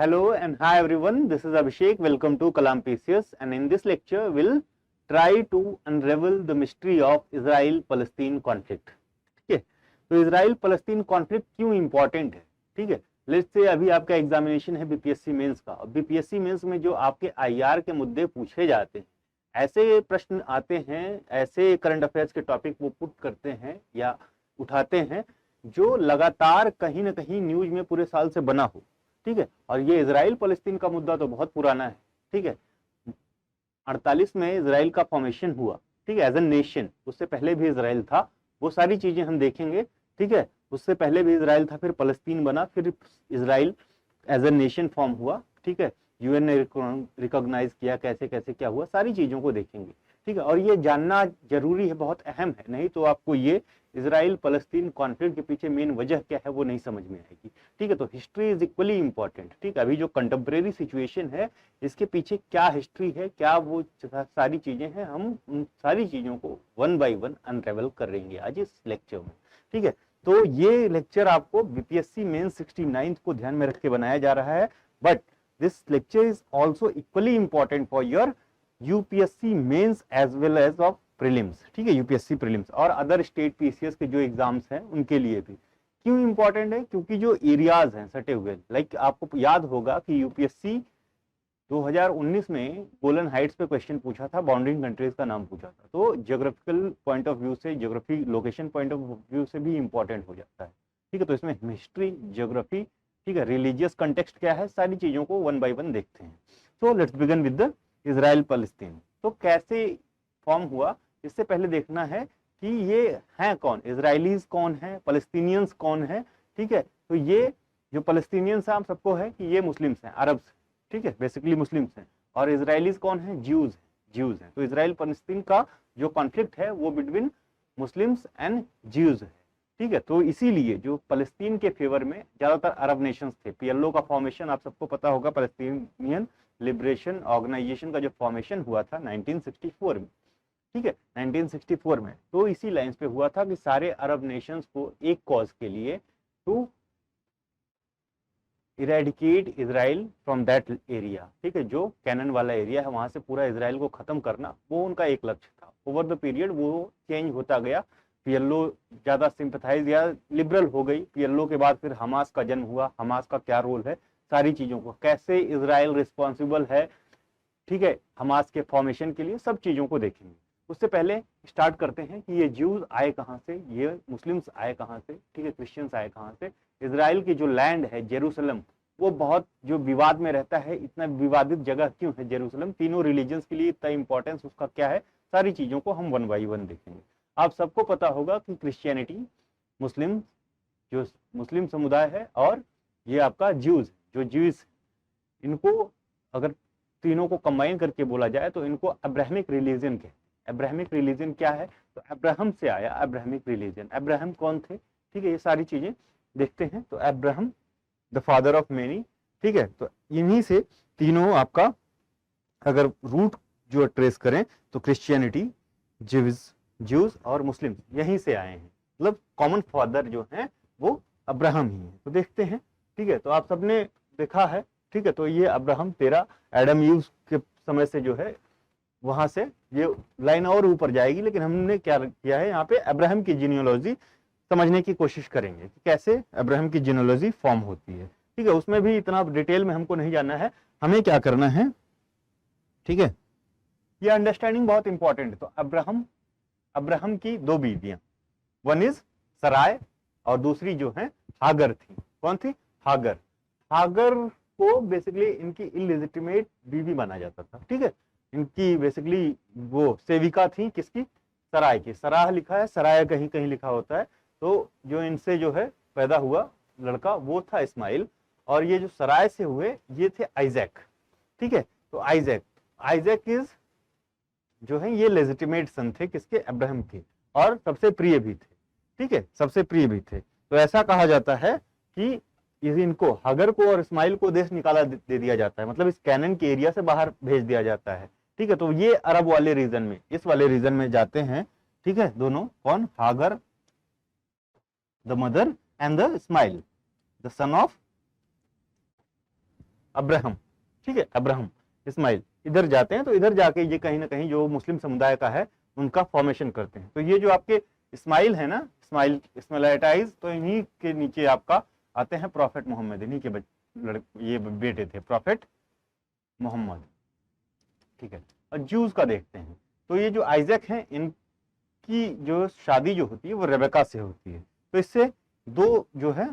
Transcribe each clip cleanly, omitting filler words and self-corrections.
Hello and hi everyone, this is Abhishek. Welcome to Kalam PCS, and in this lecture we'll try to unravel the mystery of Israel-Palestine conflict. ठीक है, तो Israel-Palestine conflict क्यों important है? ठीक है, let's say अभी आपका examination है बीपीएससी मेंस का, और बीपीएससी मेंस में जो आपके आईआर के मुद्दे पूछे जाते हैं, ऐसे प्रश्न आते हैं, ऐसे करंट अफेयर्स के टॉपिक वो पुट करते हैं या उठाते हैं जो लगातार कहीं ना कहीं न्यूज में पूरे साल से बना हो। ठीक है, और ये इजराइल फलस्तीन का मुद्दा तो बहुत पुराना है। ठीक है, 48 में इजराइल का फॉर्मेशन हुआ, ठीक है, एज ए नेशन। उससे पहले भी इजराइल था, वो सारी चीजें हम देखेंगे। ठीक है, उससे पहले भी इजराइल था, फिर फलस्तीन बना, फिर Israel as a nation form हुआ। ठीक है, यूएन ने रिकॉग्नाइज किया, कैसे कैसे क्या हुआ, सारी चीजों को देखेंगे। ठीक है, और ये जानना जरूरी है, बहुत अहम है, नहीं तो आपको ये इजराइल फलस्तीन कॉन्फ्लिक्ट के पीछे मेन वजह क्या है वो नहीं समझ में आएगी। ठीक है, तो हिस्ट्री इज इक्वली इंपॉर्टेंट। ठीक है, अभी जो कंटेम्प्रेरी सिचुएशन है इसके पीछे क्या हिस्ट्री है, क्या वो सारी चीजें हैं, हम उन सारी चीजों को वन बाय वन अनरेवल करेंगे आज इस लेक्चर में। ठीक है, तो ये लेक्चर आपको बीपीएससी मेन 69 को ध्यान में रख के बनाया जा रहा है, but this lecture is also equally important for your UPSC mains as well as of prelims. ठीक है, यूपीएससी प्रीलिम्स और अदर स्टेट पीसीएस के जो एग्जाम्स हैं उनके लिए भी। क्यों इंपॉर्टेंट है? क्योंकि जो एरियाज हैं सटे हुए, लाइक आपको याद होगा कि यूपीएससी 2019 में गोलन हाइट्स पे क्वेश्चन पूछा था, बाउंड्रिंग कंट्रीज का नाम पूछा था, तो ज्योग्राफिकल पॉइंट ऑफ व्यू से, geography location point of view से भी इंपॉर्टेंट हो जाता है। ठीक है, तो इसमें हिस्ट्री, ज्योग्राफी, ठीक है, रिलीजियस कंटेक्स्ट क्या है, सारी चीजों को वन बाय वन देखते हैं। So let's begin with the Israel Palestine. तो कैसे फॉर्म हुआ, इससे पहले देखना है कि ये हैं कौन, इजराइलीज कौन है, पैलेस्टीनियंस कौन है। ठीक है, तो ये जो पैलेस्टीनियंस हैं आप सबको है कि ये मुस्लिम्स हैं, अरब्स। ठीक है, बेसिकली मुस्लिम्स हैं। और इजराइलीज कौन है? ज्यूज हैं। तो इजराइल पैलेस्टीन का जो कॉन्फ्लिक्ट है वो बिटवीन मुस्लिम्स एंड ज्यूज है। ठीक है, तो इसीलिए जो पैलेस्टीन के फेवर में ज्यादातर अरब नेशंस थे। पीएलओ का फॉर्मेशन आप सबको पता होगा, पैलेस्टीनियन लिबरेशन ऑर्गेनाइजेशन का जो फॉर्मेशन हुआ था 1964 में। ठीक है, 1964 में, तो इसी लाइंस पे हुआ था कि सारे अरब नेशंस को एक कॉज के लिए, to eradicate Israel from that area. ठीक है, जो कैनन वाला एरिया है वहां से पूरा इजराइल को खत्म करना, वो उनका एक लक्ष्य था। ओवर द पीरियड वो चेंज होता गया, पीएलओ ज्यादा सिंपथाइज या लिबरल हो गई। पीएलओ के बाद फिर हमास का जन्म हुआ, हमास का क्या रोल है, सारी चीजों को, कैसे इजराइल रिस्पॉन्सिबल है, ठीक है, हमास के फॉर्मेशन के लिए, सब चीजों को देखेंगे। उससे पहले स्टार्ट करते हैं कि ये ज्यूज आए कहाँ से, ये मुस्लिम्स आए कहाँ से, ठीक है, क्रिश्चियंस आए कहाँ से। इजराइल की जो लैंड है जेरूसलम, वो बहुत जो विवाद में रहता है, इतना विवादित जगह क्यों है जेरूसलम, तीनों रिलीजन्स के लिए इतना इंपॉर्टेंस उसका क्या है, सारी चीजों को हम वन बाई वन देखेंगे। आप सबको पता होगा कि क्रिश्चियनिटी, मुस्लिम, जो मुस्लिम समुदाय है, और ये आपका ज्यूज, जो ज्यूज, इनको अगर तीनों को कंबाइन करके बोला जाए तो इनको अब्राहमिक रिलीजन कहते हैं। अब्राहमिक रिलीजन क्या है? तो अब्राहम से आया अब्राहमिक रिलीजन। अब्राहम कौन थे? ठीक है, ये सारी चीजें देखते हैं। तो Abraham the father of many, ठीक है, तो इन्हीं से तीनों आपका अगर रूट जो ट्रेस करें तो क्रिश्चियनिटी, ज्यूज और मुस्लिम यहीं से आए हैं, मतलब कॉमन फादर जो है वो अब्राहम ही है। तो देखते हैं। ठीक है, तो आप सबने देखा है। ठीक है, तो ये अब्राहम, तेरा एडम यूज के समय से जो है वहां से ये लाइन और ऊपर जाएगी, लेकिन हमने क्या किया है यहाँ पे, अब्राहम की जीनियोलॉजी समझने की कोशिश करेंगे कि कैसे अब्राहम की जीनियोलॉजी फॉर्म होती है। ठीक है, उसमें भी इतना डिटेल में हमको नहीं जानना है, हमें क्या करना है, ठीक है, ये अंडरस्टैंडिंग बहुत इंपॉर्टेंट है। तो अब्राहम की दो बीवियां, वन इज सराय और दूसरी जो है हागर थी। कौन थी? हागर। हागर को बेसिकली इनकी इलिजिटिमेट बीवी माना जाता था। ठीक है, इनकी बेसिकली वो सेविका थी, किसकी? सराय की। सराह लिखा है, सराय कहीं कहीं लिखा होता है। तो जो इनसे जो है पैदा हुआ लड़का वो था इस्माइल, और ये जो सराय से हुए ये थे आइजैक। ठीक है, तो आइजैक इज जो है ये लेजिटिमेट सन थे, किसके? अब्राहम के, और सबसे प्रिय भी थे। ठीक है, सबसे प्रिय भी थे। तो ऐसा कहा जाता है कि इनको, हागर को और इस्माइल को देश निकाला दे दिया जाता है, मतलब इस कैनन के एरिया से बाहर भेज दिया जाता है। ठीक है, तो ये अरब वाले रीजन में, इस वाले रीजन में जाते हैं। ठीक है, दोनों कौन? Hagar the mother and the Ishmael the son of Abraham, ठीक है, अब्राहम इस्माइल इधर जाते हैं, तो इधर जाके ये कहीं ना कहीं जो मुस्लिम समुदाय का है उनका फॉर्मेशन करते हैं। तो ये जो आपके इस्माइल है ना, इस्माइल इस्माइलाइटाइज, तो इन्हीं के नीचे आपका आते हैं प्रॉफेट मोहम्मद, इन्हीं के ये बेटे थे प्रॉफेट मोहम्मद, ठीक है। और ज्यूज का देखते हैं, तो ये जो आइजैक हैं इनकी जो शादी जो होती है वो रेबेका से होती है, तो इससे दो जो है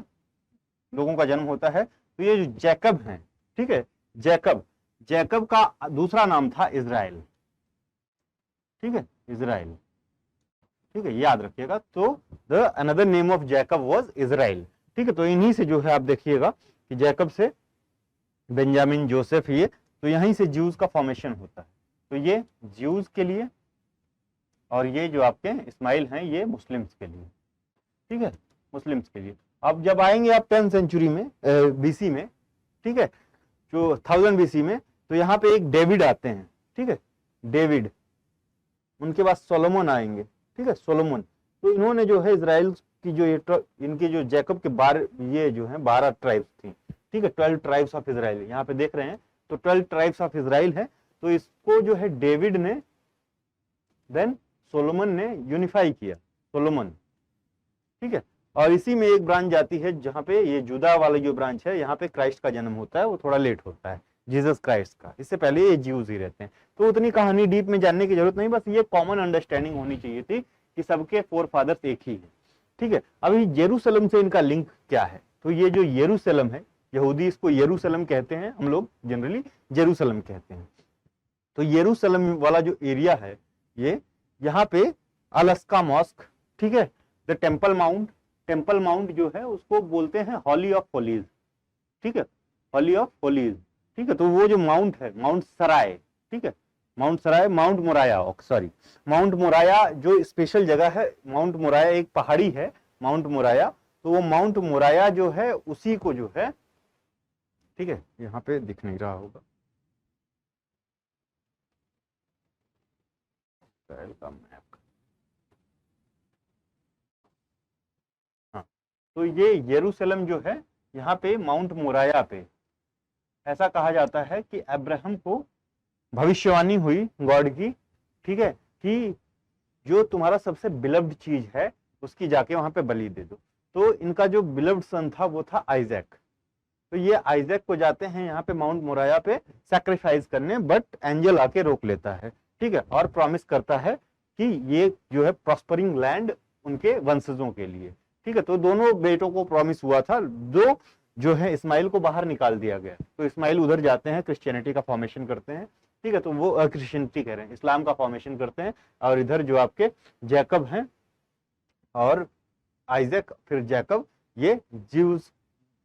लोगों का जन्म होता है। तो ये जो जैकब हैं, ठीक है, जैकब, जैकब का दूसरा नाम था इजराइल, ठीक है, इजराइल, ठीक है, याद रखिएगा। तो the another name of Jacob was Israel, ठीक है। तो इन्हीं से जो है आप देखिएगा कि जैकब से बेंजामिन, जोसेफ, ये तो यहीं से ज्यूज का फॉर्मेशन होता है। तो ये ज्यूज के लिए और ये जो आपके इस्माइल हैं ये मुस्लिम्स के लिए, ठीक है, मुस्लिम्स के लिए। अब जब आएंगे आप 10th सेंचुरी में बीसी में, ठीक है, जो 1000 बीसी में, तो यहाँ पे एक डेविड आते हैं, ठीक है, डेविड, उनके बाद सोलोमन आएंगे, ठीक है, सोलोमन। तो इन्होंने जो है इजराइल की जो ये इनके जो जैकब के 12 ये जो है 12 ट्राइब्स थी, ठीक है, 12 ट्राइब्स ऑफ इजराइल यहाँ पे देख रहे हैं, तो 12 ट्राइब्स ऑफ इजराइल है। तो इसको जो है डेविड ने देन सोलोमन ने यूनिफाई किया, सोलोमन, ठीक है। और इसी में एक ब्रांच जाती है जहां पे ये जुदा वाली जो ब्रांच है, यहाँ पे क्राइस्ट का जन्म होता है, वो थोड़ा लेट होता है, जीसस क्राइस्ट का, इससे पहले ये ज्यूज ही रहते हैं। तो उतनी कहानी डीप में जानने की जरूरत नहीं, बस ये कॉमन अंडरस्टैंडिंग होनी चाहिए थी कि सबके फोर फादर्स एक ही है, ठीक है। अभी जेरूशलम से इनका लिंक क्या है, तो ये जो यरूशलम है, यहूदी इसको यरूशलम कहते हैं, हम लोग जनरली जेरूशलम कहते हैं। तो यरूशलम वाला जो एरिया है ये, यहाँ पे अलस्का मॉस्क, ठीक है, the temple mount, temple mount जो है उसको बोलते हैं हॉली ऑफ होलीज, ठीक है, हॉली ऑफ होलीज, ठीक है। तो वो जो माउंट है, माउंट सराय, ठीक है, mount Sarai, mount Moriah, sorry, mount Moriah जो स्पेशल जगह है, माउंट मोराया एक पहाड़ी है, माउंट मोराया, तो वो माउंट मोराया जो है उसी को जो है, ठीक है, यहाँ पे दिख नहीं रहा होगा का मैप, हाँ, तो ये यरूशलेम जो है यहाँ पे माउंट मोराया पे, ऐसा कहा जाता है कि अब्राहम को भविष्यवाणी हुई गॉड की, ठीक है, कि जो तुम्हारा सबसे बिलव्ड चीज है उसकी जाके वहां पे बलि दे दो। तो इनका जो बिलव्ड सन था वो था आइजैक, तो ये आइजैक को जाते हैं यहाँ पे माउंट मोराया पे सैक्रिफाइस करने, बट एंजल आके रोक लेता है, ठीक है, और प्रॉमिस करता है कि ये जो है प्रॉस्परिंग लैंड उनके वंशजों के लिए, ठीक है। तो दोनों बेटों को प्रॉमिस हुआ था, दो जो है इस्माइल को बाहर निकाल दिया गया, तो इस्माइल उधर जाते हैं, क्रिश्चियनिटी का फॉर्मेशन करते हैं, ठीक है, तो वो क्रिश्चियनिटी कह रहे हैं, इस्लाम का फॉर्मेशन करते हैं, और इधर जो आपके जैकब हैं और आइजैक फिर जैकब, ये ज्यूज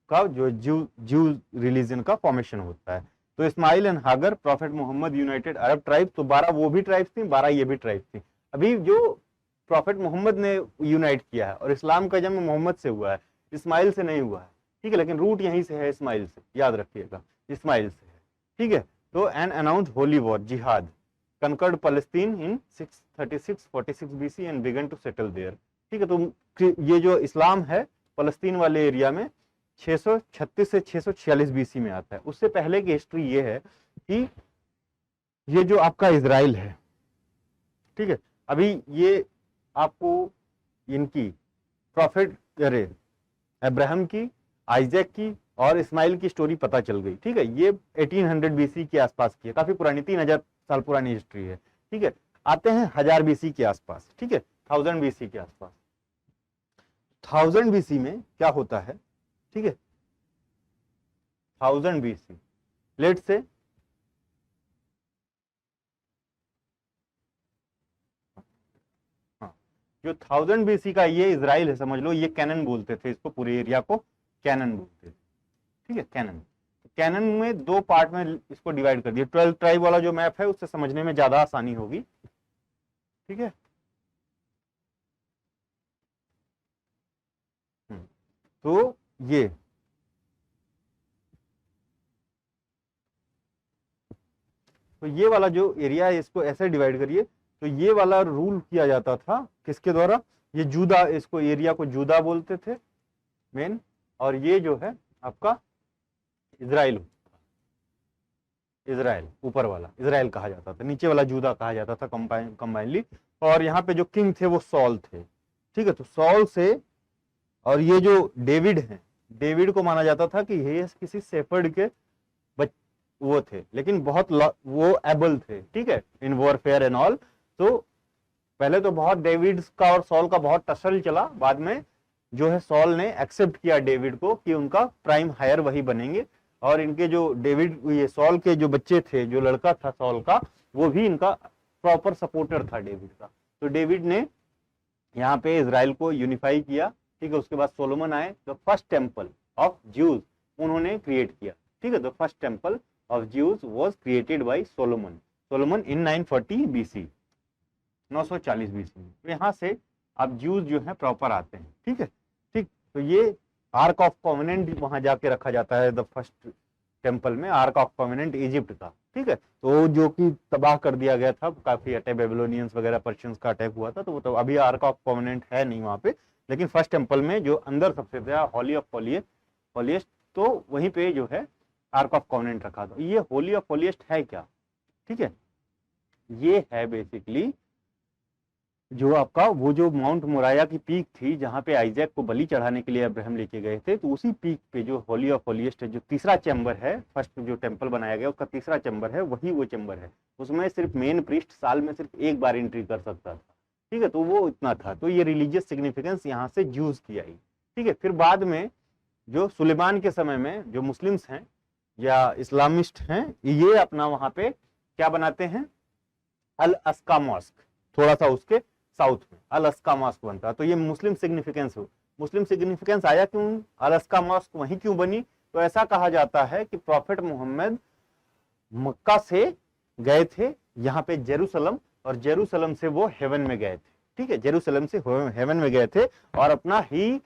का जो ज्यू रिलीजन का फॉर्मेशन होता है। तो Ishmael and Hagar, prophet Mohammed, united Arab tribe, तो 12 वो भी ट्राइब्स थी, 12 ये भी ट्राइब थी। अभी जो प्रॉफेट मोहम्मद ने यूनाइट किया है, और इस्लाम का जन्म मोहम्मद से हुआ है, इस्माइल से नहीं हुआ है, ठीक है, लेकिन रूट यहीं से है, इस्माइल से, याद रखिएगा, इस्माइल से है, ठीक है। तो एन अनाउंस होली वॉर, जिहाद, conquered Palestine in 636-46 BC and began to settle there, ठीक है। तो ये जो इस्लाम है फलस्तीन वाले एरिया में 636 से 646 BC में आता है। उससे पहले की हिस्ट्री ये है कि ये जो आपका इजराइल है, ठीक है, अभी ये आपको इनकी प्रॉफिट अरे अब्राहम की, आइजैक की और इस्माइल की स्टोरी पता चल गई, ठीक है। ये 1800 BC के आसपास की है, काफी पुरानी, 3000 साल पुरानी हिस्ट्री है, ठीक है। आते हैं 1000 BC के आसपास, ठीक है, 1000 BC के आसपास। 1000 BC में क्या होता है, ठीक है, 1000 BC लेट से जो 1000 BC का ये इजराइल है, समझ लो, ये कैनन बोलते थे इसको, पूरे एरिया को कैनन बोलते थे, ठीक है, कैनन। कैनन में दो पार्ट में इसको डिवाइड कर दिया। 12 ट्राइब वाला जो मैप है उससे समझने में ज्यादा आसानी होगी, ठीक है। तो ये वाला जो एरिया है इसको ऐसे डिवाइड करिए। तो ये वाला रूल किया जाता था किसके द्वारा, ये जूदा, इसको एरिया को जूदा बोलते थे मेन, और ये जो है आपका इजराइल, इजराइल, ऊपर वाला इजराइल कहा जाता था, नीचे वाला जूदा कहा जाता था कंबाइनली। और यहाँ पे जो किंग थे वो सॉल थे, ठीक है। तो सॉल से, और ये जो डेविड हैं, डेविड को माना जाता था कि ये किसी शेफर्ड के वो थे, लेकिन बहुत वो एबल थे, ठीक है, इन वॉरफेयर एंड ऑल। तो पहले तो बहुत डेविड का और सॉल का बहुत टसल चला, बाद में जो है सॉल ने एक्सेप्ट किया डेविड को कि उनका प्राइम हायर वही बनेंगे। और इनके जो डेविड, ये सॉल के जो बच्चे थे, जो लड़का था सॉल का, वो भी इनका प्रॉपर सपोर्टर था डेविड का। तो डेविड ने यहाँ पे इजराइल को यूनिफाई किया, ठीक है। उसके बाद सोलोमन आए, the first temple of Jews उन्होंने क्रिएट किया, ठीक है। The first temple of Jews was created by Solomon, Solomon in 940 BC, 940 BC में। तो यहाँ से अब ज्यूज जो है प्रॉपर आते हैं, ठीक है, ठीक। तो ये आर्क ऑफ कॉवेनेंट वहां जाके रखा जाता है, द फर्स्ट टेम्पल में आर्क ऑफ कॉवेनेंट इजिप्ट का, ठीक है। तो जो कि तबाह कर दिया गया था, काफी अटैक बेबीलोनियंस वगैरह पर्शियंस का अटैक हुआ था, तो वो तो अभी आर्क ऑफ कॉवेनेंट है नहीं वहां पे। लेकिन फर्स्ट टेम्पल में जो अंदर सबसे था हॉली ऑफ होलीएस्ट, तो वहीं पे जो है आर्क ऑफ कॉवेनेंट रखा था। ये होली ऑफ होलीएस्ट है क्या, ठीक है, ये है बेसिकली जो आपका वो जो माउंट मोराया की पीक थी, जहां पे आइजैक को बलि चढ़ाने के लिए अब्राहम लेके गए थे, तो उसी पीक पे जो होली ऑफ होलीएस्ट है, जो तीसरा चैम्बर है, फर्स्ट जो टेम्पल बनाया गया उसका तीसरा चैम्बर है, वही वो चैम्बर है। उसमें सिर्फ मेन प्रीस्ट साल में सिर्फ एक बार एंट्री कर सकता था, ठीक है। तो वो इतना था। तो ये रिलीजियस सिग्निफिकेंस यहाँ से ज्यूज की आई, ठीक है। फिर बाद में जो सुलेमान के समय में जो मुस्लिम्स हैं या इस्लामिस्ट हैं, ये अपना वहां पे क्या बनाते हैं, अल अस्का मॉस्क, थोड़ा सा उसके साउथ में अल अस्का मॉस्क बनता है। तो ये मुस्लिम सिग्निफिकेंस हो, मुस्लिम सिग्निफिकेंस आया क्यों, अल अस्का मॉस्क वहीं क्यों बनी। तो ऐसा कहा जाता है कि प्रॉफेट मोहम्मद मक्का से गए थे यहाँ पे जेरूसलम, और जेरूसलम से वो हेवन में गए थे, ठीक है। जेरूसलम से हेवन में गए थे और अपना ही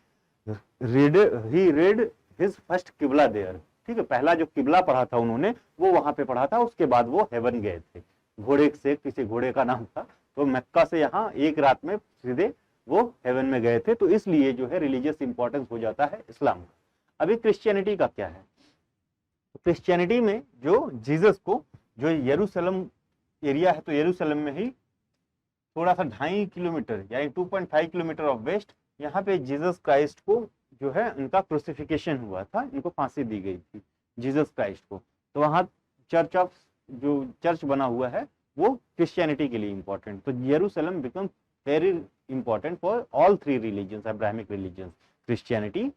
रेड हिज फर्स्ट किबला देयर, ठीक है। पहला जो किबला पढ़ा था उन्होंने वो वहां पे पढ़ा था, उसके बाद वो हेवन गए थे। घोड़े से, किसी घोड़े का नाम था, तो मक्का से यहाँ एक रात में सीधे वो हेवन में गए थे। तो इसलिए जो है रिलीजियस इंपॉर्टेंस हो जाता है इस्लाम का। अभी क्रिश्चियनिटी का क्या है, तो क्रिश्चियनिटी में जो जीसस को, जो यरूशलेम एरिया है, तो यरूशलेम में ही थोड़ा सा 2.5 किलोमीटर यानी 2.5 किलोमीटर ऑफ वेस्ट, यहाँ पे जीसस क्राइस्ट को जो है इनका क्रूसिफिकेशन हुआ था, इनको फांसी दी गई थी जीसस क्राइस्ट को। तो वहाँ जो चर्च बना हुआ है वो क्रिश्चियनिटी के लिए इंपॉर्टेंट। तो Jerusalem become very important for all 3 religions, Abrahamic religions, Christianity,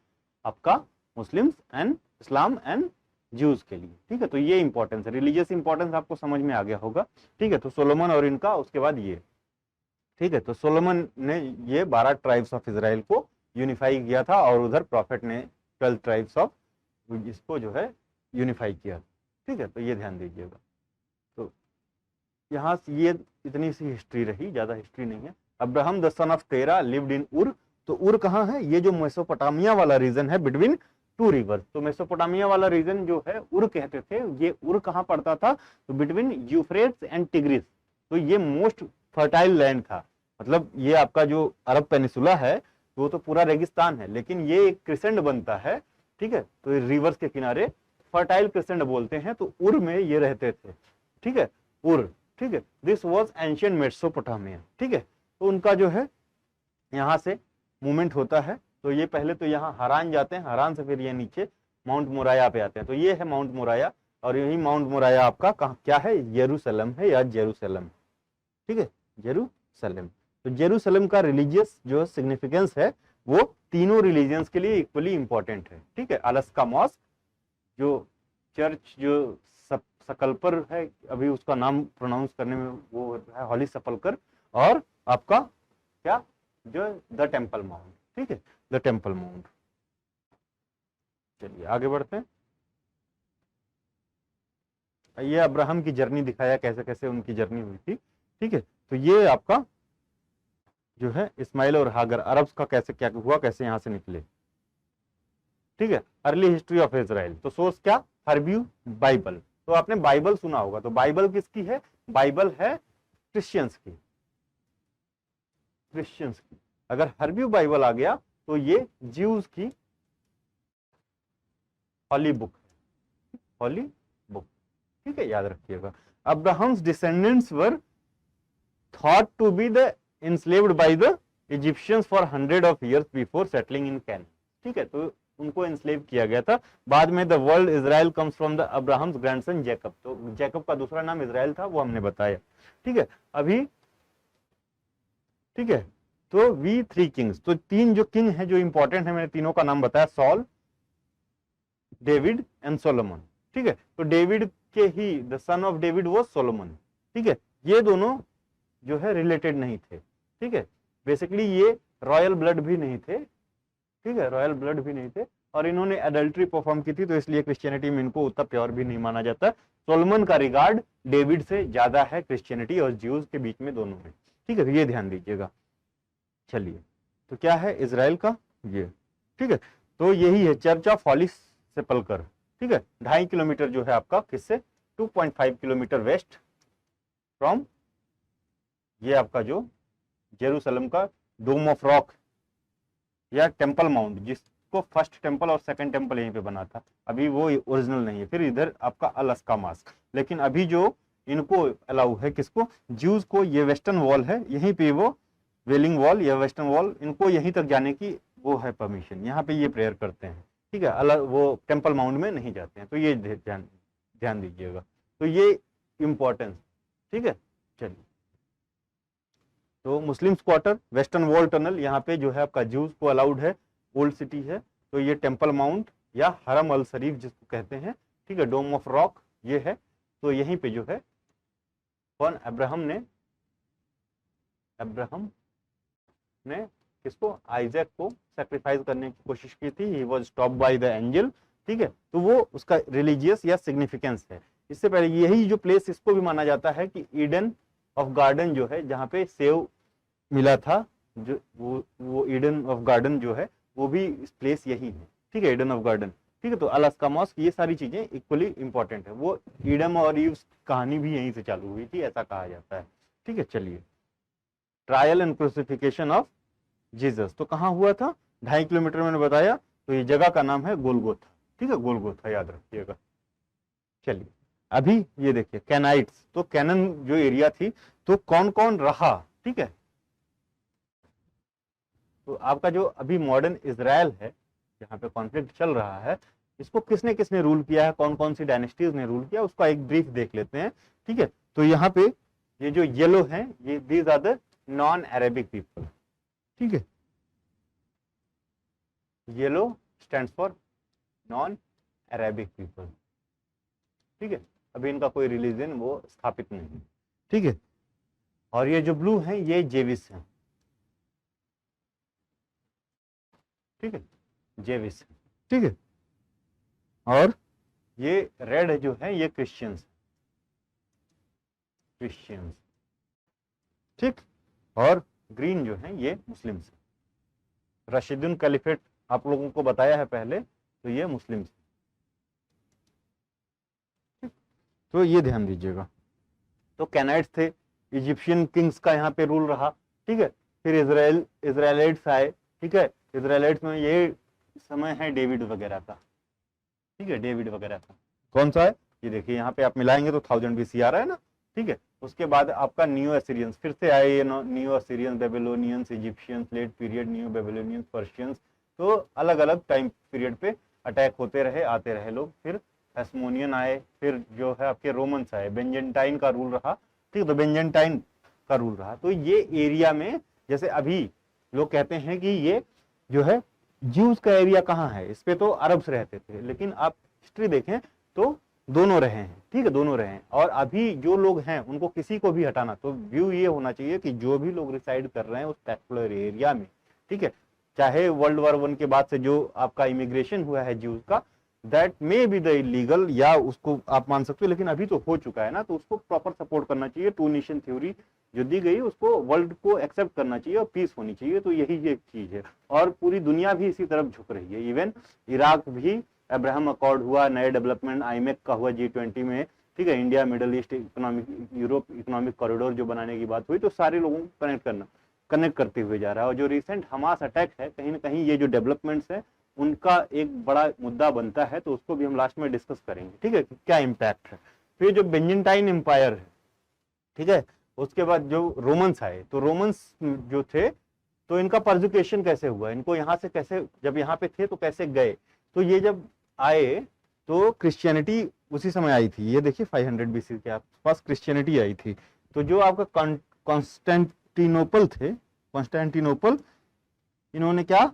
आपका Muslims and Islam and Jews के लिए, ठीक है। तो ये इंपॉर्टेंस है, रिलीजियस इंपॉर्टेंस आपको समझ में आ गया होगा, ठीक है। तो सोलोमन और इनका उसके बाद ये, ठीक है। तो सोलोमन ने ये 12 ट्राइब्स ऑफ इजराइल को यूनिफाई किया था, और उधर प्रॉफिट ने 12 ट्राइब्स ऑफ इसको जो है यूनिफाई किया, ठीक है। तो ये ध्यान दीजिएगा। तो यहाँ ये इतनी सी हिस्ट्री रही, ज्यादा हिस्ट्री नहीं है। अब्राहम द सन ऑफ तेरा लिव्ड इन उर। तो उर कहाँ है, ये जो मेसोपोटामिया वाला रीजन है बिटवीन 2 रिवर्स। तो मेसोपोटामिया वाला रीजन जो है उर कहते थे, ये उर कहाँ पड़ता था, तो बिटवीन यूफ्रेट्स एंड टिग्रिस। तो ये मोस्ट फर्टाइल लैंड था, मतलब ये आपका जो अरब पेनिसुला है वो तो पूरा रेगिस्तान है, लेकिन ये एक क्रिसेंट बनता है, ठीक है। तो रिवर्स के किनारे फर्टाइल क्रिसेंट बोलते हैं, तो उर में ये रहते थे, ठीक है, उर, ठीक है। दिस वाज एंशियंट मेसोपोटामिया, ठीक है। तो उनका जो है यहाँ से मूवमेंट होता है। तो ये पहले तो यहाँ हरान जाते हैं, हरान से फिर ये नीचे माउंट मोराया पे आते हैं। तो ये है माउंट मोराया, और यही माउंट मोराया आपका कहाँ क्या है, यरूशलेम है या जेरूशलेम, ठीक है, जेरूशलेम। तो जेरूशलेम का रिलीजियस जो सिग्निफिकेंस है वो तीनों रिलीजियंस के लिए इक्वली इंपॉर्टेंट है, ठीक है। अलस्का मॉस्क, जो चर्च जो सकलपर है, अभी उसका नाम प्रोनाउंस करने में वो है हॉली सपलकर, और आपका क्या जो द टेम्पल माउंट, ठीक है, द टेम्पल माउंट। चलिए आगे बढ़ते हैं। ये अब्राहम की जर्नी दिखाया, कैसे कैसे उनकी जर्नी हुई थी, ठीक है। तो ये आपका जो है इस्माइल और हागर, अरब्स का कैसे क्या हुआ, कैसे यहां से निकले, ठीक है। अर्ली हिस्ट्री ऑफ इजराइल, तो सोर्स क्या, हर्ब्यू बाइबल। तो आपने बाइबल सुना होगा, तो बाइबल किसकी है, बाइबल है क्रिश्चियंस की, क्रिश्चियंस की। अगर हर्ब्यू बाइबल आ गया तो ये ज्यूज की हॉली बुक है, हॉली बुक, ठीक है, याद रखिएगा। Abraham's descendants were thought to be the enslaved by the Egyptians for 100 of years before settling in Canaan। ठीक है, तो उनको एंस्लेव किया गया था। बाद में the world Israel comes from the Abraham's grandson Jacob, तो जैकब का दूसरा नाम इजराइल था, वो हमने बताया। ठीक है, अभी ठीक है, तो वी थ्री किंग्स, तो तीन जो किंग हैं जो इंपॉर्टेंट है, मैंने तीनों का नाम बताया, सॉल, डेविड एंड सोलोमन। ठीक है, तो डेविड के ही द सन ऑफ डेविड वो सोलोमन। ठीक है, ये दोनों जो है रिलेटेड नहीं थे। ठीक है, बेसिकली ये रॉयल ब्लड भी नहीं थे। ठीक है, रॉयल ब्लड भी नहीं थे, और इन्होंने एडल्ट्री परफॉर्म की थी, तो इसलिए क्रिश्चियनिटी में इनको उतना प्योर भी नहीं माना जाता। सोलोमन का रिगार्ड डेविड से ज्यादा है क्रिश्चियनिटी और ज्यूज के बीच में, दोनों में। ठीक है, तो ये ध्यान दीजिएगा। चलिए, तो क्या है इजराइल का ये। ठीक है, तो यही है चर्च ऑफ हॉली सेपल्कर। ठीक है, 2.5 किलोमीटर जो है आपका किससे, 2.5 किलोमीटर वेस्ट फ्रॉम ये आपका जो जेरूसलम का डोम ऑफ रॉक या टेम्पल माउंट, जिसको फर्स्ट टेम्पल और सेकंड टेम्पल यहीं पे बना था, अभी वो ओरिजिनल नहीं है। फिर इधर आपका अलस्का मास्क, लेकिन अभी जो इनको अलाउ है, किसको, ज्यूज को, ये वेस्टर्न वॉल है, यहीं पे वो वेलिंग वॉल या वेस्टर्न वॉल, इनको यहीं तक जाने की वो है परमिशन, यहाँ पे ये प्रेयर करते हैं। ठीक है, अलग वो टेम्पल माउंट में नहीं जाते हैं, तो ये ध्यान दीजिएगा, तो ये इंपॉर्टेंस। ठीक है, चलिए, तो मुस्लिम क्वार्टर, वेस्टर्न वॉल टनल, यहाँ पे जो है आपका ज्यूज को अलाउड है, ओल्ड सिटी है। तो ये टेम्पल माउंट या हरम अल शरीफ जिसको कहते हैं, ठीक है, डोम ऑफ रॉक ये है। तो यहीं पे जो है कौन, अब्राहम ने किसको, आइजैक को सैक्रिफाइस करने की कोशिश की थी। He was stopped by the angel. ठीक है, तो वो उसका रिलीजियस या सिग्निफिकेंस है। इससे पहले यही जो प्लेस, इसको भी माना जाता है कि ईडन ऑफ गार्डन जो है, जहाँ पे सेव मिला था, जो वो ईडन ऑफ गार्डन जो है, वो भी इस प्लेस यही है। ठीक है, ईडन ऑफ गार्डन। ठीक है, तो अलस्का मॉस्क, ये सारी चीजें इक्वली इंपॉर्टेंट है। वो ईडम और ईव कहानी भी यहीं से चालू हुई थी, ऐसा कहा जाता है। ठीक है, चलिए, trial and crucifixion of Jesus तो कहाँ हुआ था, 2.5 किलोमीटर मैंने बताया। तो ये जगह का नाम है गोलगोथा। ठीक है, गोलगोथा याद रखिएगा। चलिए, अभी ये देखिए कैनाइट्स, तो कैनन जो एरिया थी, तो कौन कौन रहा। ठीक है, तो आपका जो अभी मॉडर्न इजराइल है, जहाँ पे कॉन्फ्लिक्ट चल रहा है, इसको किसने किसने रूल किया है, कौन कौन सी डायनेस्टीज ने रूल किया, उसका एक ब्रीफ देख लेते हैं। ठीक है, तो यहाँ पे ये जो येलो है, ये these are the non Arabic people. ठीक है, yellow stands for non Arabic people. ठीक है, अभी इनका कोई रिलीजन वो स्थापित नहीं है। ठीक है, और ये जो ब्लू है, ये जेविस है। ठीक है, जेविस। ठीक है, और ये रेड जो है, ये क्रिश्चियंस। ठीक, और ग्रीन जो है, ये मुस्लिम्स। रशीदुन कैलिफेट आप लोगों को बताया है पहले, तो ये मुस्लिम्स। तो ये ध्यान दीजिएगा। तो कैनाइट्स थे, इजिप्शियन किंग्स का यहाँ पे रूल रहा। ठीक है, फिर इजराइलाइट्स आए। ठीक है, इजराइलाइट्स में ये समय है डेविड वगैरह का। ठीक है, डेविड वगैरह का कौन सा है, ये देखिए यहाँ पे आप मिलाएंगे तो 1000 BC आ रहा है ना। ठीक है, उसके बाद आपका न्यू एसीरियंस, फिर से आए ये new Assyrians, Babylonians, Egyptians, late period, new Babylonians, Persians. तो अलग अलग टाइम पीरियड पे अटैक होते रहे, आते रहे लोग। फिर हेस्मोनियन आए, फिर जो है आपके रोमन्स आए, बेंजेंटाइन का रूल रहा। ठीक है, तो बेंजेंटाइन का रूल रहा। तो ये एरिया में, जैसे अभी लोग कहते हैं कि ये जो है ज्यूज का एरिया कहाँ है, इस पे तो अरब्स रहते थे, लेकिन आप हिस्ट्री देखें तो दोनों रहे हैं। ठीक है, दोनों रहे हैं। और अभी जो लोग हैं उनको किसी को भी हटाना, तो व्यू ये होना चाहिए कि जो भी लोग रिसाइड कर रहे हैं उस पर्टिकुलर एरिया में, ठीक है, चाहे वर्ल्ड वॉर 1 के बाद से जो आपका इमिग्रेशन हुआ है ज्यूज का, that may be the illegal, या उसको आप मान सकते हो, लेकिन अभी तो हो चुका है ना, तो उसको प्रॉपर सपोर्ट करना चाहिए। 2 नेशन थ्योरी जो दी गई उसको वर्ल्ड को एक्सेप्ट करना चाहिए और पीस होनी चाहिए। तो यही एक चीज है, और पूरी दुनिया भी इसी तरफ झुक रही है। इवन इराक भी अब्राहम अकॉर्ड हुआ, नए डेवलपमेंट आईमेक का हुआ G20 में। ठीक है, India middle east economic, Europe economic corridor जो बनाने की बात हुई, तो सारे लोगों को कनेक्ट करते हुए जा रहा है। और जो रिसेंट हमास अटैक है, कहीं ना कहीं ये जो डेवलपमेंट्स है उनका एक बड़ा मुद्दा बनता है, तो उसको भी हम लास्ट में डिस्कस करेंगे। ठीक है, क्या इम्पैक्ट है। फिर जो बेंजेंटाइन एम्पायर है, ठीक है, उसके बाद जो रोमन्स आए, तो रोमन्स जो थे तो इनका परजुकेशन कैसे हुआ, इनको यहाँ से कैसे, जब यहाँ पे थे तो कैसे गए, तो ये जब आए तो क्रिश्चियनिटी उसी समय आई थी, ये देखिए 500 बीसी के आसपास क्रिश्चियनिटी आई थी। तो जो आपका कॉन्स्टेंटिनोपल थे, कॉन्स्टेंटिनोपल, इन्होंने क्या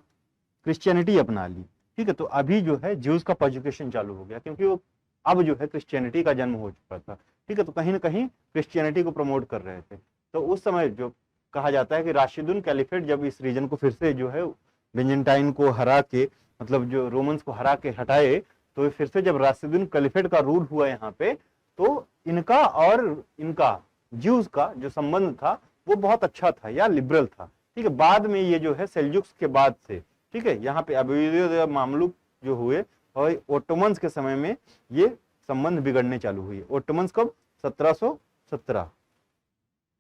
क्रिश्चियनिटी अपना ली, ठीक है। तो अभी जो है ज्यूज का परजुकेशन चालू हो गया, क्योंकि वो अब जो है क्रिश्चियनिटी का जन्म हो चुका था, ठीक है। तो कहीं ना कहीं क्रिश्चियनिटी को प्रमोट कर रहे थे। तो उस समय जो कहा जाता है कि राशिदुन कैलिफेट जब इस रीजन को फिर से जो है बेंजेंटाइन को हरा के, मतलब जो रोमन्स को हरा के हटाए, तो फिर से जब राशिदुन कैलिफेट का रूल हुआ यहाँ पे, तो इनका और इनका ज्यूज का जो संबंध था वो बहुत अच्छा था या लिबरल था, ठीक है। बाद में ये जो है सेल्जुक्स के बाद से, ठीक है, यहाँ पे अबूयद मामलुक जो हुए और ओटोमन्स के समय में ये संबंध बिगड़ने चालू हुए। ओटोमन्स कब, 1717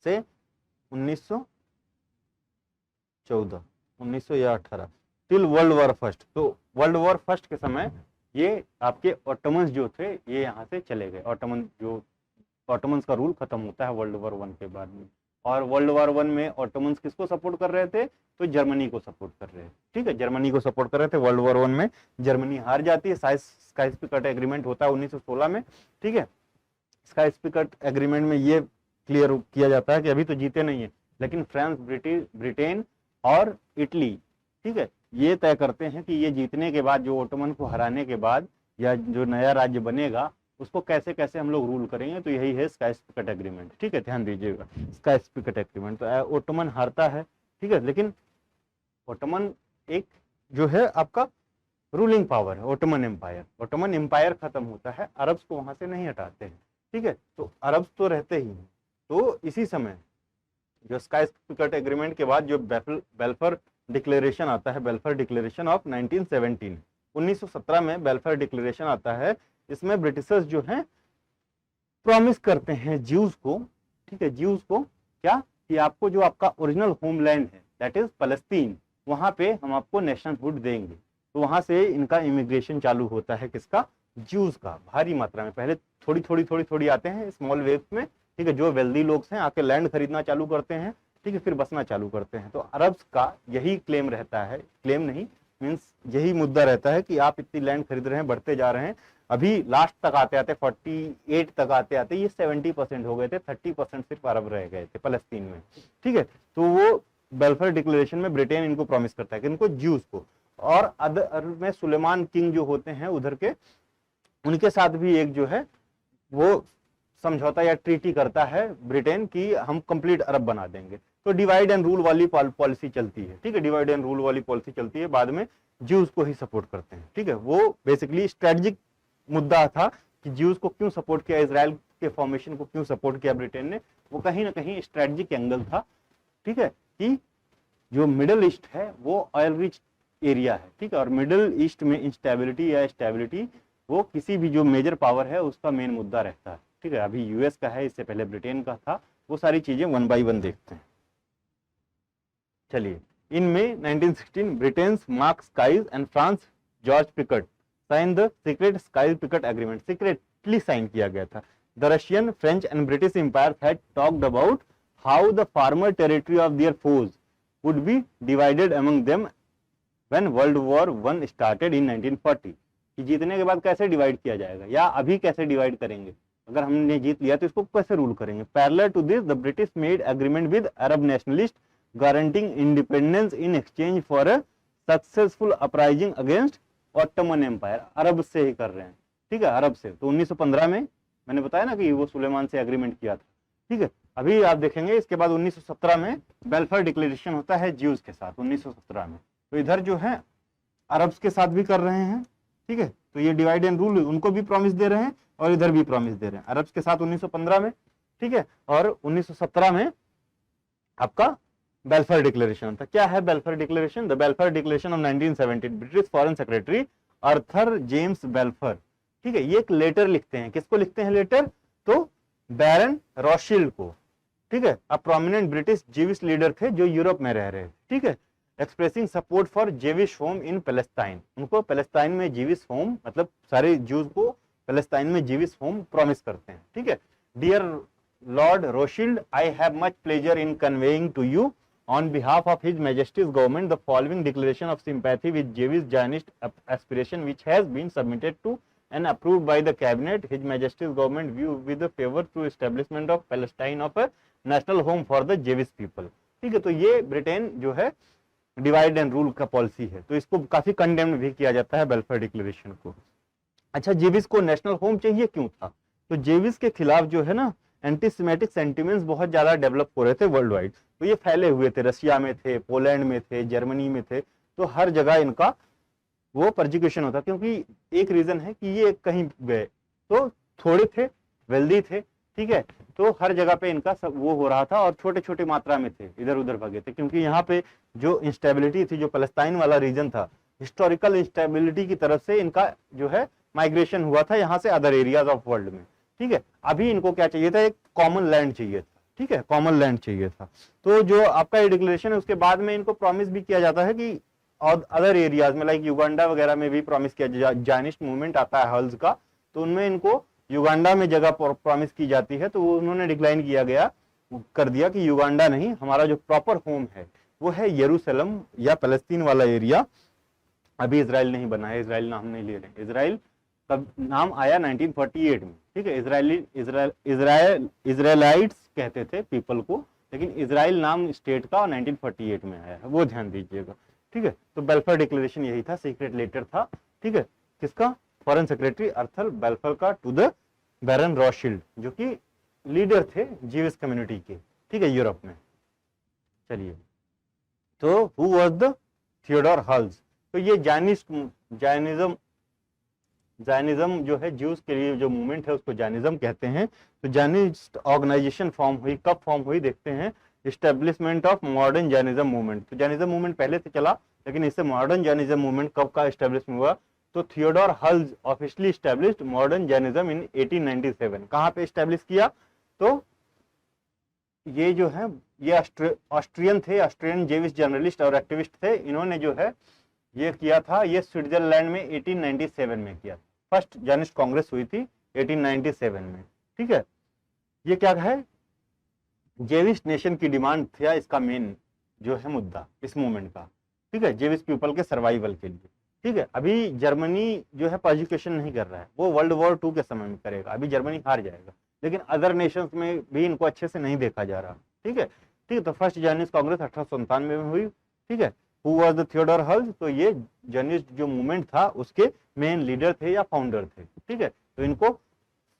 से 1914, 1900 या 18 टिल वर्ल्ड वॉर फर्स्ट। तो वर्ल्ड वॉर फर्स्ट के समय ये आपके ऑटोमन्स जो थे ये यहाँ से चले गए। ऑटोमन्स का रूल खत्म होता है वर्ल्ड वॉर 1 के बाद में। और वर्ल्ड वॉर 1 में ऑटोमन्स किसको सपोर्ट कर रहे थे, तो जर्मनी को सपोर्ट कर रहे थे, ठीक है, जर्मनी को सपोर्ट कर रहे थे। वर्ल्ड वॉर 1 में जर्मनी हार जाती है, स्काइस-पिकट एग्रीमेंट होता है 1916 में, ठीक है। स्काइस-पिकट एग्रीमेंट में ये क्लियर किया जाता है कि अभी तो जीते नहीं है, लेकिन फ्रांस, ब्रिटेन और इटली, ठीक है, ये तय करते हैं कि ये जीतने के बाद, जो ओटोमन को हराने के बाद या जो नया राज्य बनेगा उसको कैसे कैसे हम लोग रूल करेंगे। तो यही है स्काइस-पिकट एग्रीमेंट, ठीक है, ध्यान दीजिएगा स्काइस-पिकट एग्रीमेंट। तो ओटोमन हारता है, ठीक है, लेकिन ओटोमन एक जो है आपका रूलिंग पावर है, ओटोमन एम्पायर। ओटोमन एम्पायर खत्म होता है, अरब्स को वहां से नहीं हटाते हैं, ठीक है, तो अरब्स तो रहते ही हैं। तो इसी समय जो स्काइस-पिकट एग्रीमेंट के बाद जो बेल्फर डिक्लेरेशन आता है, बेल्फर डिक्लेरेशन ऑफ 1917, 1917 में बेल्फर डिक्लेरेशन आता है। इसमें ब्रिटिशर्स जो हैं प्रॉमिस करते हैं ज्यूज को, ठीक है, ज्यूज को क्या, कि आपको जो आपका ओरिजिनल होमलैंड है दैट इज फलस्तीन, वहां पे हम आपको नेशनलहुड देंगे। तो वहां से इनका इमिग्रेशन चालू होता है, किसका, ज्यूज का, भारी मात्रा में। पहले थोड़ी आते हैं स्मॉल वेव्स में, ठीक है, जो वेल्दी लोग हैं आके लैंड खरीदना चालू करते हैं, ठीक है, फिर बसना चालू करते हैं। तो अरब्स का यही क्लेम रहता है, क्लेम नहीं मीन्स यही मुद्दा रहता है कि आप इतनी लैंड खरीद रहे हैं, बढ़ते जा रहे हैं। अभी लास्ट तक आते आते 48 तक आते आते ये 70% हो गए थे, 30% सिर्फ अरब रह गए थे फलस्तीन में, ठीक है। तो वो बेल्फर डिक्लेरेशन में ब्रिटेन इनको प्रॉमिस करता है कि इनको ज्यूज को, और अदर में सुलेमान किंग जो होते हैं उधर के, उनके साथ भी एक जो है वो समझौता या ट्रीटी करता है ब्रिटेन की हम कंप्लीट अरब बना देंगे। तो डिवाइड एंड रूल वाली पॉलिसी चलती है, ठीक है, डिवाइड एंड रूल वाली पॉलिसी चलती है। बाद में ज्यूज को ही सपोर्ट करते हैं, ठीक है। वो बेसिकली स्ट्रेटेजिक मुद्दा था कि ज्यूज को क्यों सपोर्ट किया, इजराइल के फॉर्मेशन को क्यों सपोर्ट किया ब्रिटेन ने, वो कहीं ना कहीं स्ट्रेटेजिक एंगल था, ठीक है, कि जो मिडल ईस्ट है वो ऑयल रिच एरिया है, ठीक है, और मिडल ईस्ट में इंस्टेबिलिटी या स्टेबिलिटी वो किसी भी जो मेजर पावर है उसका मेन मुद्दा रहता है, ठीक है। अभी यूएस का है, इससे पहले ब्रिटेन का था। वो सारी चीजें 1 by 1 देखते हैं। चलिए, इनमें 1916 Britain Mark Sykes and France Georges Picot sign the secret Sykes Picot agreement, secretly sign किया गया था। The Russian, French and British empires had talked about how the former territory of their foes would be divided among them when World war 1 started in 1940, कि जीतने के बाद कैसे divide किया जाएगा या अभी कैसे डिवाइड करेंगे, अगर हमने जीत लिया तो इसको कैसे रूल करेंगे। Parallel to this the British made agreement with Arab nationalists guaranteeing independence in exchange for a successful uprising against Ottoman empire. Arab से ही कर रहे हैं, ठीक है, अरब से। तो 1915 में मैंने बताया ना कि वो सुलेमान से एग्रीमेंट किया था, ठीक है। अभी आप देखेंगे इसके बाद 1917 में बेल्फर डिक्लेरेशन होता है ज्यूज के साथ 1917 में। तो इधर जो है अरब्स के साथ भी कर रहे हैं, ठीक है। तो ये डिवाइड एंड रूल उनको भी प्रॉमिस दे रहे हैं और इधर भी प्रॉमिस दे रहे हैं, अरब्स के साथ 1915 में, ठीक है। और 1917 में आपका बेल्फर डिक्लेरेशन था। क्या है बेल्फर declaration? The Balfour declaration of 1917, British foreign secretary Arthur James बेल्फर, ठीक है, ये एक लेटर लिखते हैं। किसको लिखते हैं लेटर? तो बैरन रॉथशील्ड को, ठीक है, अब प्रोमिनेंट ब्रिटिश जीविश लीडर थे जो यूरोप में रह रहे थे, ठीक है, expressing support for Jewish home in Palestine. उनको पैलेस्टाइन में जीविश होम मतलब सारे ज्यूज को पैलेस्टाइन में जीविश होम प्रॉमिस करते हैं। ठीक है, dear lord Rothschild, I have much pleasure in conveying to you on behalf of His Majesty's government the following declaration of sympathy with Jewish Zionist aspiration which has been submitted to and approved by the cabinet. His Majesty's government view with the favor through establishment of Palestine of a national home for the Jewish people। ठीक है, तो ये Britain जो है divide and rule का policy है, तो इसको काफी कंडेम भी किया जाता है बेल्फर डिक्लेरेशन को। अच्छा, जेविस को नेशनल होम चाहिए क्यों था? तो जेविस के खिलाफ जो है ना एंटीसेमेटिक सेंटिमेंट्स बहुत ज्यादा डेवलप हो रहे थे वर्ल्ड वाइड, तो ये फैले हुए थे, रशिया में थे, पोलैंड में थे, जर्मनी में थे, तो हर जगह इनका वो परसिक्यूशन होता, क्योंकि एक रीजन है कि ये कहीं गए तो थोड़े थे, वेल्दी थे, ठीक है, तो हर जगह पे इनका सब वो हो रहा था और छोटे छोटे मात्रा में थे, इधर उधर भगे थे, क्योंकि यहाँ पे जो इंस्टेबिलिटी थी, जो पैलेस्टाइन वाला रीजन था, हिस्टोरिकल इंस्टेबिलिटी की तरफ से इनका जो है माइग्रेशन हुआ था यहाँ से अदर एरियाज ऑफ वर्ल्ड में। ठीक है, अभी इनको क्या चाहिए था? एक कॉमन लैंड चाहिए था। ठीक है, कॉमन लैंड चाहिए था। तो जो आपका ये डिक्लेरेशन है उसके बाद में इनको प्रॉमिस भी किया जाता है कि अदर एरियाज में लाइक युगांडा वगैरह में भी प्रॉमिस किया, जायनिस्ट मूवमेंट आता है हल्स का, तो उनमें इनको युगांडा में जगह प्रॉमिस की जाती है, तो वो उन्होंने डिक्लाइन किया गया, कर दिया कि युगांडा नहीं, हमारा जो प्रॉपर होम है वो है यरूशलेम या पैलेस्तीन वाला एरिया। अभी इजराइल नहीं बना है, इजराइल नाम नहीं ले रहे, इजराइल का नाम आया 1948 में। ठीक है, इजराइलाइट्स कहते थे पीपल को, लेकिन इजराइल नाम स्टेट का 1948 में आया है, वो ध्यान दीजिएगा। ठीक है, तो बेल्फर डिक्लेरेशन यही था, सीक्रेट लेटर था। ठीक है, किसका? फॉरेन सेक्रेटरी अर्थल बेल्फर का टू द बैरन रॉशिल्ड, जो कि लीडर थे जीविश कम्युनिटी के। ठीक है, यूरोप में। चलिए, तो who was the Theodore hulls? तो ये जायनिज्म जो है, ज्यूज के लिए जो मूवमेंट है उसको जायनिज्म कहते हैं। तो जायनिस्ट ऑर्गेनाइजेशन फॉर्म हुई, कब फॉर्म हुई देखते हैं, establishment of modern Zionism movement. तो जायनिज्म मूवमेंट पहले से चला, लेकिन इससे मॉडर्न जायनिज्म मूवमेंट कब का एस्टेब्लिश हुआ? तो Theodor Herzl officially established modern Zionism in 1897। कहाँ पे एस्टेब्लिश किया? तो ये जो है ये ऑस्ट्रियन थे, ऑस्ट्रियन जेविश जर्नलिस्ट और एक्टिविस्ट थे, इन्होंने जो है ये किया था, ये स्विट्जरलैंड में 1897 में किया। फर्स्ट जायनिस्ट कांग्रेस हुई थी 1897 में। ठीक है, ये क्या है? जेविश नेशन की डिमांड था इसका मेन जो है मुद्दा इस मूवमेंट का। ठीक है, जेविश पीपल के सर्वाइवल के लिए। ठीक है, अभी जर्मनी जो है परसिक्यूशन नहीं कर रहा है, वो वर्ल्ड वॉर 2 के समय में करेगा, अभी जर्मनी हार जाएगा, लेकिन अदर नेशंस में भी इनको अच्छे से नहीं देखा जा रहा। ठीक है, ठीक है, तो फर्स्ट जायनिस्ट कांग्रेस 1897 में हुई। ठीक है, who was the Theodore hulls? तो ये जायनिस्ट जो मूवमेंट था उसके मेन लीडर थे या फाउंडर थे। ठीक है, तो इनको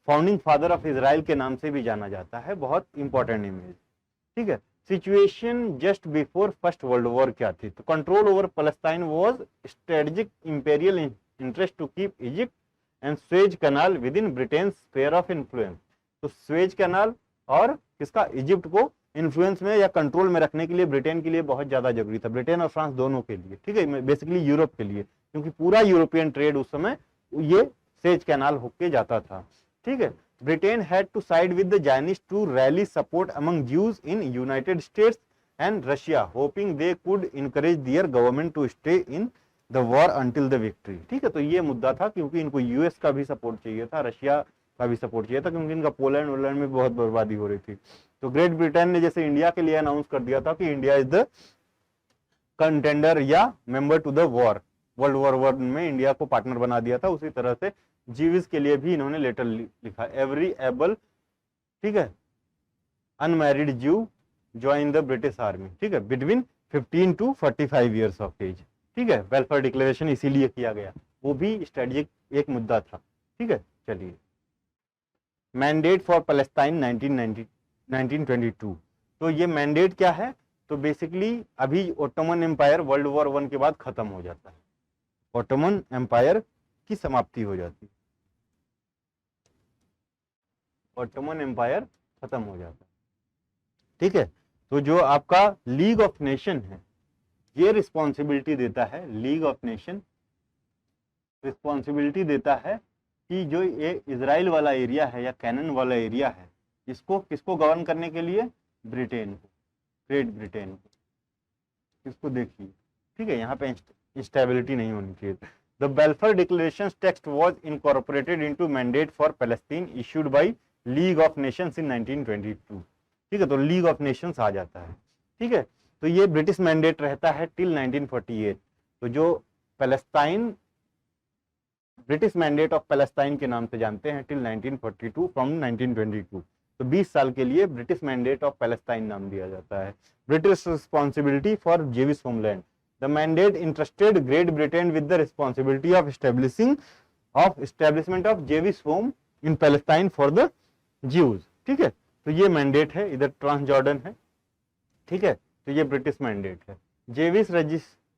फाउंडिंग फादर ऑफ इजराइल के नाम से भी जाना जाता है, बहुत इंपॉर्टेंट इमेज। ठीक है, situation just before First World War क्या थी? तो control over Palestine was strategic imperial interest to keep Egypt and Suez Canal within Britain sphere of influence. तो स्वेज कैनाल और किसका? इजिप्ट को इन्फ्लुएंस में या कंट्रोल में रखने के लिए ब्रिटेन के लिए बहुत ज्यादा जरूरी था, ब्रिटेन और फ्रांस दोनों के लिए। ठीक है, बेसिकली यूरोप के लिए, क्योंकि पूरा यूरोपियन ट्रेड उस समय ये स्वेज कैनाल होके जाता था। ठीक है, Britain had to side with the Zionists to rally support among Jews in United States and Russia, hoping they could encourage their government to stay in the war until the victory। ठीक है, तो ये मुद्दा था, क्योंकि इनको US का भी सपोर्ट चाहिए था, रशिया का भी सपोर्ट चाहिए था, क्योंकि इनका पोलैंड में बहुत बर्बादी हो रही थी। तो ग्रेट ब्रिटेन ने जैसे इंडिया के लिए अनाउंस कर दिया था कि इंडिया इज द कंटेंडर या member to the war, world war 1 में इंडिया को पार्टनर बना दिया था, उसी तरह से जीविस के लिए भी इन्होंने लेटर लिखा, एवरी एबल, ठीक है, अनमैरिड ज्यू ज्वाइन द ब्रिटिश आर्मी। ठीक है, between 15 to 45 years of age. ठीक है, वेलफेयर डिक्लेरेशन इसीलिए किया गया, वो भी स्ट्रेटेजिक एक मुद्दा था। ठीक है, चलिए, मैंडेट फॉर पैलेस्टाइन 1922। तो ये मैंडेट क्या है? तो बेसिकली अभी ओटोमन एम्पायर वर्ल्ड वॉर 1 के बाद खत्म हो जाता है, ओटोमन एम्पायर की समाप्ति हो जाती है, ओटोमन एम्पायर खत्म हो जाता है। ठीक है, तो जो आपका लीग ऑफ नेशन है ये रिस्पॉन्सिबिलिटी देता है, लीग ऑफ नेशन रिस्पॉन्सिबिलिटी देता है कि जो ये इजराइल वाला एरिया है या कैनन वाला एरिया है, इसको किसको गवर्न करने के लिए? ब्रिटेन को, ग्रेट ब्रिटेन को। इसको देखिए, ठीक है, यहाँ पे इंस्टेबिलिटी नहीं होनी चाहिए। The Balfour declaration text was incorporated into mandate for Palestine issued by League of Nations in 1922। ठीक है, तो लीग ऑफ नेशंस आ जाता है। ठीक है, तो ये ब्रिटिश मैंडेट रहता है टिल 1948। तो जो Palestine British mandate of Palestine के नाम से जानते हैं टिल 1942 फ्रॉम 1922। तो 20 साल के लिए ब्रिटिश मैंडेट ऑफ पैलेस्टाइन नाम दिया जाता है। British responsibility for Jewish homeland, the mandate interested great Britain with the responsibility of establishment of Jewish home in Palestine for the Jews. ठीक है, तो ये मैंडेट है, इधर ट्रांस जॉर्डन है। ठीक है, तो ये ब्रिटिश मैंडेट है। जेविश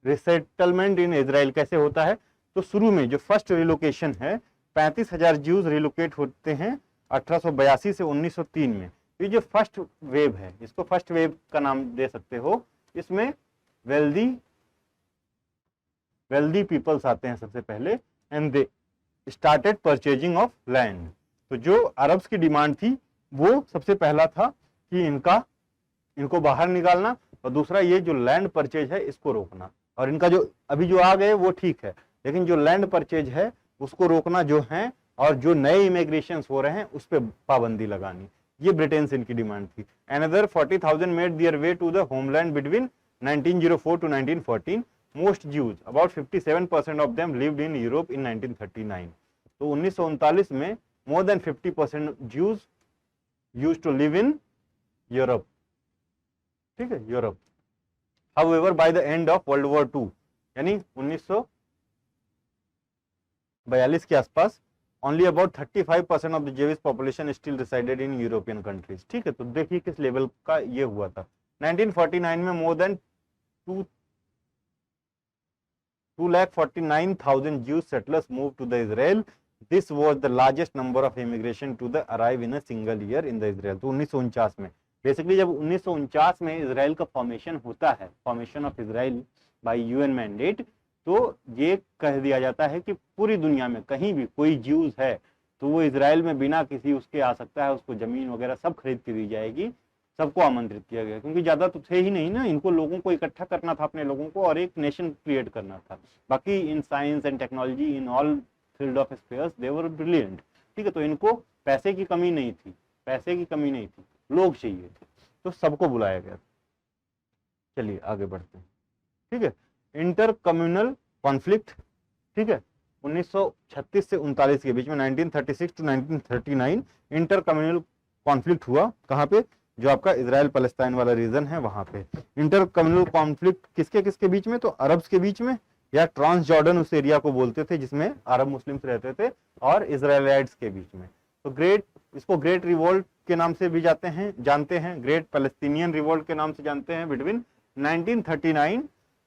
रिसेटलमेंट इन इजराइल कैसे होता है? तो शुरू में जो फर्स्ट रिलोकेशन है 35,000 ज्यूज रिलोकेट होते हैं 1882 से 1903 में। ये जो फर्स्ट वेव है, इसको फर्स्ट वेव का नाम दे सकते हो। इसमें वेल्दी पीपल्स आते हैं सबसे पहले, and they started purchasing of land. तो जो अरब्स की डिमांड थी वो सबसे पहला था कि इनको बाहर निकालना, और दूसरा ये जो लैंड परचेज है इसको रोकना। और इनका जो अभी जो आ गए वो ठीक है, लेकिन जो लैंड परचेज है उसको रोकना जो है, और जो नए इमिग्रेशन हो रहे हैं उस पर पाबंदी लगानी, ये ब्रिटेन से इनकी डिमांड थी। Another 40,000 made their way to the homeland between 1904 to 1914। Most Jews about 57% of them lived in Europe in 1939। तो 1939 में more than 50% Jews used to live in Europe. ठीक है, Europe. However by the end of World War 2 यानी 1942 के आसपास only about 35% of the Jewish population still resided in European countries। ठीक है, तो देखिए किस लेवल का ये हुआ था। 1949 में more than 249,000 Jewish settlers moved to the Israel। This was the largest number of immigration to the arrive in a single year in the Israel। तो 1949 में बेसिकली जब 1949 में इजराइल का फॉर्मेशन होता है, formation of Israel bye UN mandate, तो ये कह दिया जाता है कि पूरी दुनिया में कहीं भी कोई ज्यूज है तो वो इजराइल में बिना किसी उसके आ सकता है, उसको जमीन वगैरह सब खरीद के दी जाएगी, सबको आमंत्रित किया गया। क्योंकि ज्यादा तो थे ही नहीं ना, इनको लोगों को इकट्ठा करना था, अपने लोगों को, और एक नेशन क्रिएट करना था। बाकी in science and technology in all field of spheres they were brilliant. ठीक है, तो इनको पैसे की कमी नहीं थी, लोग चाहिए थे, तो सबको बुलाया गया। चलिए आगे बढ़ते हैं। ठीक है, इंटर कम्युनल कॉन्फ्लिक्ट। ठीक है, 1936 से 39 के बीच में 1936 टू 1939 इंटर कम्युनल कॉन्फ्लिक्ट हुआ। कहाँ पे? जो आपका इजराइल पैलेस्टाइन वाला रीजन है वहां पे। इंटर कम्युनल कॉन्फ्लिक्ट किसके बीच में? तो अरब्स के बीच में, या ट्रांस जॉर्डन उस एरिया को बोलते थे जिसमें अरब मुस्लिम्स रहते थे, और इजराइलाइट्स के बीच में। तो इसको ग्रेट रिवोल्ट के नाम से भी जानते हैं, ग्रेट पैलेस्टीनियन रिवोल्ट के नाम से जानते हैं, बिटवीन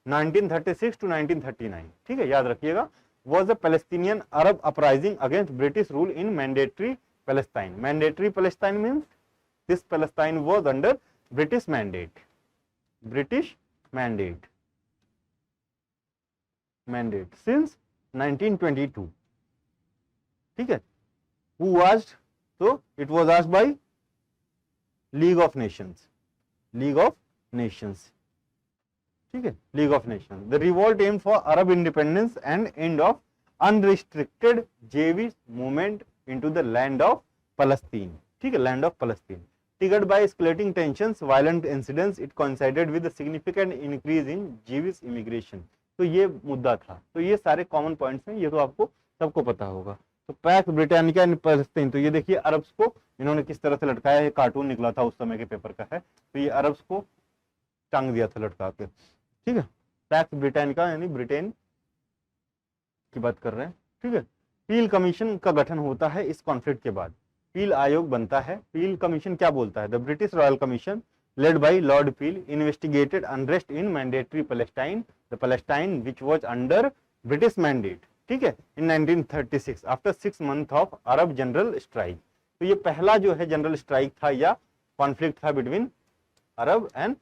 1936 टू 1939। ठीक है, याद रखिएगा। was a Palestinian Arab uprising against British rule in mandatory Palestine। Mandatory Palestine means this Palestine was under British mandate। since 1922। ठीक है, who asked? So it was asked by League of Nations। ठीक है, League of Nations. The revolt aim for Arab independence and end of unrestricted Jewish movement into the land of Palestine. ठीक है, land of Palestine. Triggered by escalating tensions, violent incidents, it coincided with the significant increase in Jewish immigration. तो ये मुद्दा था। तो ये सारे common points हैं, ये तो आपको सबको पता होगा। तो पैक्स ब्रिटानिका इन पैलेस्टीन, तो ये देखिए अरब्स को इन्होंने किस तरह से लटकाया है। कार्टून निकला था उस समय के पेपर का है। तो ये अरब्स को टांग दिया था लटका के। ठीक है, पैक्स ब्रिटानिका यानी ब्रिटेन की बात कर रहे हैं। ठीक है, पील कमीशन का गठन होता है इस कॉन्फ्लिक्ट के बाद। पील आयोग बनता है। पील कमीशन क्या बोलता है? The British royal commission led by Lord peel investigated unrest in mandatory Palestine, the Palestine which was under British mandate. ठीक है, इन 1936 after 6 months of Arab general strike. तो ये पहला जो है जनरल स्ट्राइक था या कॉन्फ्लिक्ट था बिटवीन अरब एंड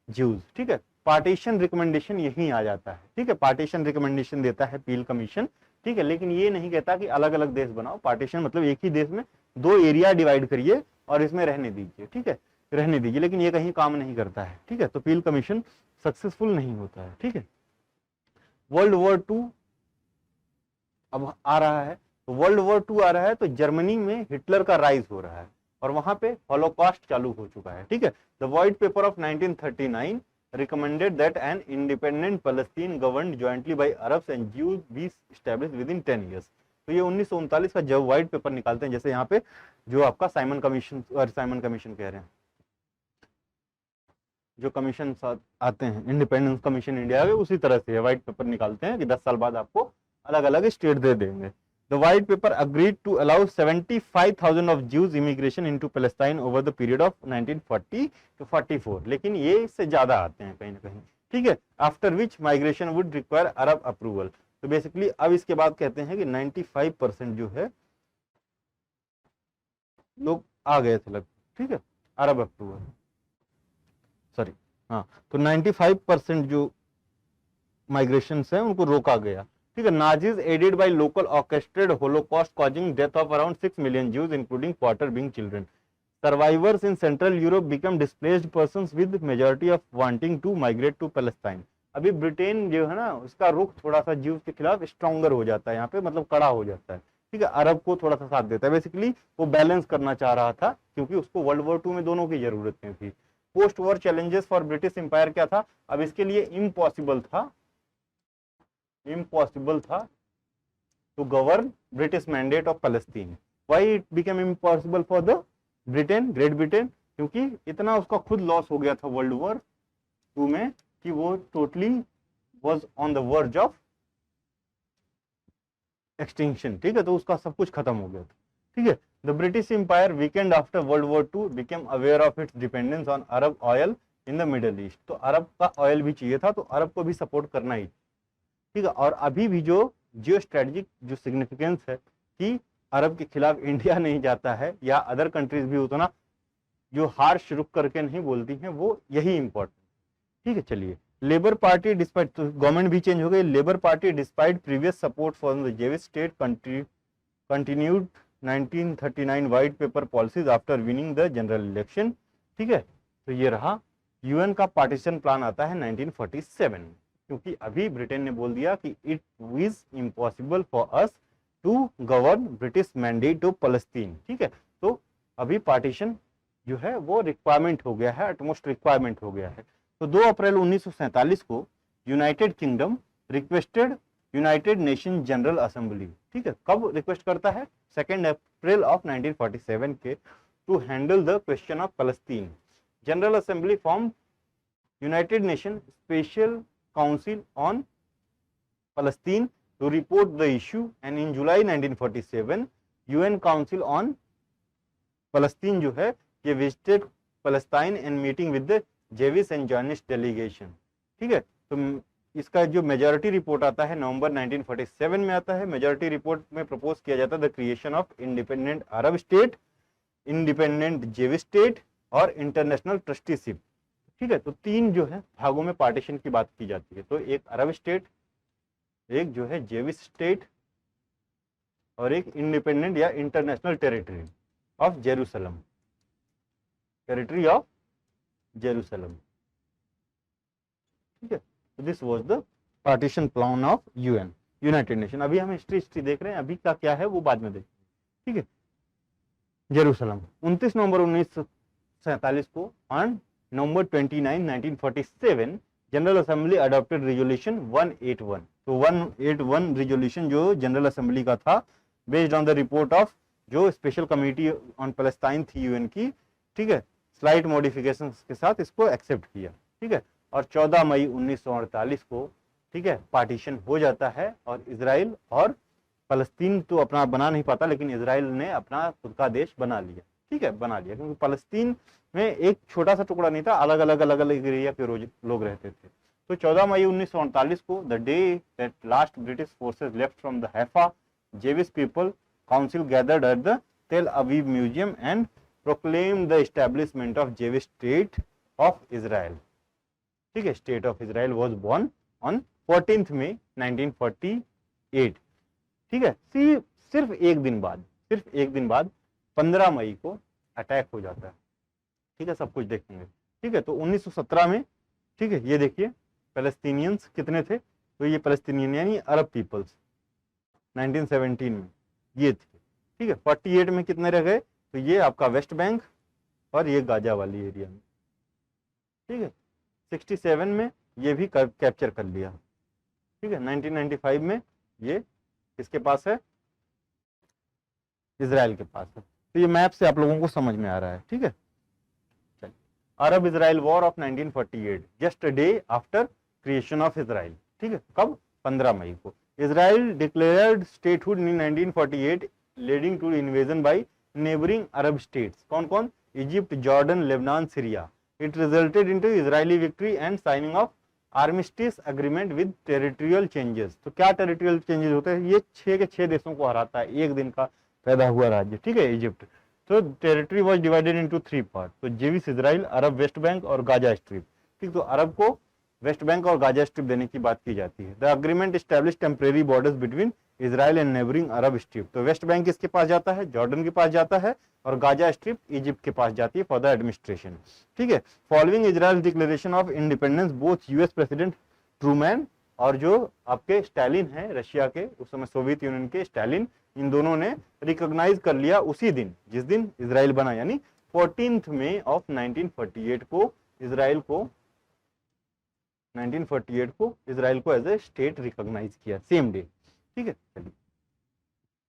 ज्यूज। ठीक है, पार्टीशन रिकमेंडेशन यही आ जाता है। ठीक है, पार्टीशन रिकमेंडेशन देता है पील कमीशन। ठीक है, लेकिन ये नहीं कहता कि अलग अलग देश बनाओ। पार्टीशन मतलब एक ही देश में 2 एरिया डिवाइड करिए और इसमें रहने दीजिए। ठीक है, रहने दीजिए, लेकिन ये कहीं काम नहीं करता है। ठीक है, तो पील कमीशन सक्सेसफुल नहीं होता है। ठीक है, वर्ल्ड वॉर 2 अब आ रहा है, तो वर्ल्ड वॉर 2 आ रहा है, तो जर्मनी में हिटलर का राइज हो रहा है और वहां पे हॉलोकॉस्ट चालू हो चुका है। ठीक है, the white paper of 1939 recommended that an independent Palestine governed jointly by Arabs and Jews be established within 10 years। तो ये 1939 का जब व्हाइट पेपर निकालते हैं, जैसे यहाँ पे जो आपका साइमन कमीशन कह रहे हैं, जो कमीशन आते हैं इंडिपेंडेंस कमीशन इंडिया के, उसी तरह से व्हाइट पेपर निकालते हैं कि 10 साल बाद आपको अलग अलग स्टेट दे देंगे। The white paper agreed to allow 75,000 of Jews immigration into Palestine over the period of 1940 to 44। लेकिन ये इससे ज्यादा आते हैं कहीं ना कहीं। ठीक है, after which migration would require Arab approval. तो बेसिकली अब इसके बाद कहते हैं कि 95% जो है लोग आ गए थे लगभग। ठीक है, अरब अप्रूवल, सॉरी हाँ, तो 95% जो माइग्रेशन है उनको रोका गया। ठीक है, Nazis aided by local orchestrated Holocaust causing death of around 6 million Jews including quarter being children. Survivors in central Europe become displaced persons with majority of wanting to migrate to Palestine. अभी Britain जो है ना, उसका रुख थोड़ा सा Jews के खिलाफ स्ट्रॉन्गर हो जाता है, यहाँ पे मतलब कड़ा हो जाता है। ठीक है, अरब को थोड़ा सा साथ देता है। बेसिकली वो बैलेंस करना चाह रहा था, क्योंकि उसको वर्ल्ड वॉर 2 में दोनों की जरूरतें थी। Post war challenges for British Empire क्या था? अब इसके लिए इम्पॉसिबल था to govern British mandate of Palestine। Why it became impossible for the Great Britain? क्योंकि इतना उसका खुद लॉस हो गया था वर्ल्ड वॉर 2 में कि वो totally was on the verge of extinction। ठीक है, तो उसका सब कुछ खत्म हो गया था। ठीक है, the British Empire weakened after World War 2 became aware of its dependence on Arab oil in the Middle East। तो अरब का ऑयल भी चाहिए था, तो अरब को भी सपोर्ट करना ही। ठीक है, और अभी भी जो जियो स्ट्रेटेजिक जो सिग्निफिकेंस है कि अरब के खिलाफ इंडिया नहीं जाता है या अदर कंट्रीज भी उतना जो हार्श रुक करके नहीं बोलती हैं, वो यही इंपॉर्टेंट। ठीक है, चलिए, लेबर पार्टी डिस्पाइट, तो गवर्नमेंट भी चेंज हो गई। Labour party despite previous support for the Jewish state continued 1939 white paper policies after winning the general election. ठीक है, तो ये रहा। यूएन का पार्टीशन प्लान आता है 1947, क्योंकि अभी ब्रिटेन ने बोल दिया कि it is impossible for us to govern British mandate of Palestine. ठीक है, तो अभी पार्टीशन जो है वो रिक्वायरमेंट हो गया है, अटमोस्ट रिक्वायरमेंट हो गया है। तो 2 अप्रैल 1947 को United kingdom requested United nation general assembly. ठीक है, कब रिक्वेस्ट करता है? 2 अप्रैल ऑफ 1947 के, to handle the question of Palestine. General assembly form United Nation special Council on Palestine to report the issue, and in July 1947 UN Council on Palestine जो है ये visited Palestine and meeting with the Jewish and Zionist delegation। ठीक है, तो इसका जो majority report आता है नवंबर 1947 में आता है। मेजॉरिटी रिपोर्ट में प्रपोज किया जाता है the creation of independent Arab state, independent Jewish state और इंटरनेशनल ट्रस्टीशिप। ठीक है, तो 3 जो है भागों में पार्टीशन की बात की जाती है। तो एक अरब स्टेट, एक जो है जेविश स्टेट और एक इंडिपेंडेंट या international territory of Jerusalem, territory of Jerusalem. ठीक है, तो this was the partition plan of UN, United nation. अभी हम हिस्ट्री देख रहे हैं, अभी का क्या है वो बाद में देखेंगे। ठीक है, जेरूसलम 29 नवंबर 1947 को on November 29, 1947 general assembly adopted resolution 181। तो 181 रेजोल्यूशन जो जनरल असेंबली का था, based on the report of जो स्पेशल कमेटी ऑन पैलेस्टाइन थी यूएन की। ठीक है, स्लाइट मॉडिफिकेशंस के साथ इसको एक्सेप्ट किया। ठीक है, और 14 मई 1948 को ठीक है पार्टीशन हो जाता है और इजराइल और फलस्तीन तो अपना बना नहीं पाता, लेकिन इजराइल ने अपना खुद का देश बना लिया। ठीक है, बना लिया, क्योंकि फलस्तीन में एक छोटा सा टुकड़ा नहीं था, अलग अलग एरिया के लोग रहते थे। तो 14 मई 1948 को the day that last British forces left from the Haifa, Jewish people council gathered at the Tel Aviv museum and proclaim the establishment of Jewish state of Israel. ठीक है, state of Israel was born on 14 मई 1948। ठीक है, सिर्फ एक दिन बाद 15 मई को अटैक हो जाता है। ठीक है, सब कुछ देखेंगे। ठीक है, तो 1917 में ठीक है, ये देखिए पैलेस्टीनियंस कितने थे, तो ये पैलेस्टीनियन यानी अरब पीपल्स 1917 में ये थे, ठीक है। 48 में कितने रह गए, तो ये आपका वेस्ट बैंक और ये गाजा वाली एरिया में, ठीक है। 67 में ये भी कैप्चर कर लिया, ठीक है। 1995 में ये किसके पास है, इजराइल के पास है। तो ये मैप से आप लोगों को समझ में आ रहा है, ठीक है। चलिए, Arab Israel war of 1948, just a day after creation of Israel, ठीक है। कब, 15 मई को। Israel declared statehood in 1948 leading to invasion by neighbouring Arab states. कौन कौन, Egypt, Jordan, Lebanon, Syria. It resulted into Israeli victory and signing of armistice agreement with territorial changes. तो क्या territorial changes होते हैं, ये 6 के 6 देशों को हराता है, एक दिन का पैदा हुआ राज्य, ठीक है, इजिप्ट। तो territory was divided into 3 part, तो जेविस इजराइल, अरब वेस्ट बैंक और गाजा स्ट्रिप, ठीक। तो अरब को वेस्ट बैंक और गाजा स्ट्रिप देने की बात की जाती है। The agreement establish temporary borders between Israel and neighbouring Arab strip. तो वेस्ट बैंक किसके पास जाता है, जॉर्डन के पास जाता है, और गाजा स्ट्रिप इजिप्ट के पास जाती है फॉर द एडमिनिस्ट्रेशन, ठीक है। Following Israel declaration of independence, both US president Truman और जो आपके स्टालिन है रशिया के, उस समय सोवियत यूनियन के स्टालिन, इन दोनों ने रिकॉग्नाइज कर लिया उसी दिन जिस दिन इजराइल बना, यानी 14 मई ऑफ 1948 को इजराइल को 1948 को इजराइल को एज ए स्टेट रिकॉग्नाइज किया, सेम डे, ठीक है। चलिए,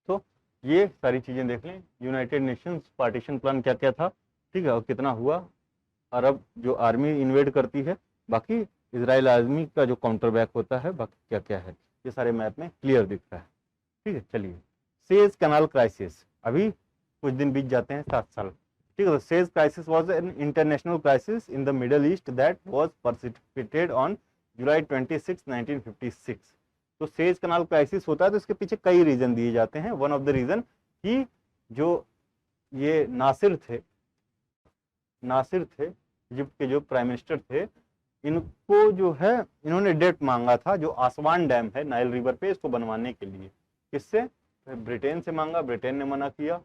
तो ये सारी चीजें देख लें। यूनाइटेड नेशंस पार्टीशन प्लान क्या क्या था, ठीक है, और कितना हुआ, अरब जो आर्मी इन्वेड करती है, बाकी इजराइल आर्मी का जो काउंटर बैक होता है, बाकी क्या क्या है, ये सारे मैप में क्लियर दिख रहा है, ठीक है। चलिए, सुएज कैनाल क्राइसिस, अभी कुछ दिन बीत जाते हैं, 7 साल, ठीक है। Suez crisis was an international crisis in the middle east that was precipitated on July 26, 1956। तो सुएज कैनाल क्राइसिस होता है तो इसके पीछे कई रीजन दिए जाते हैं। वन ऑफ द रीजन कि जो ये नासिर थे इजिप्ट के जो प्राइम मिनिस्टर थे, इनको जो है इन्होंने डेट मांगा था, जो आसवान डैम है नाइल रिवर पे, इसको बनवाने के लिए। किससे, ब्रिटेन से मांगा, ब्रिटेन ने मना किया।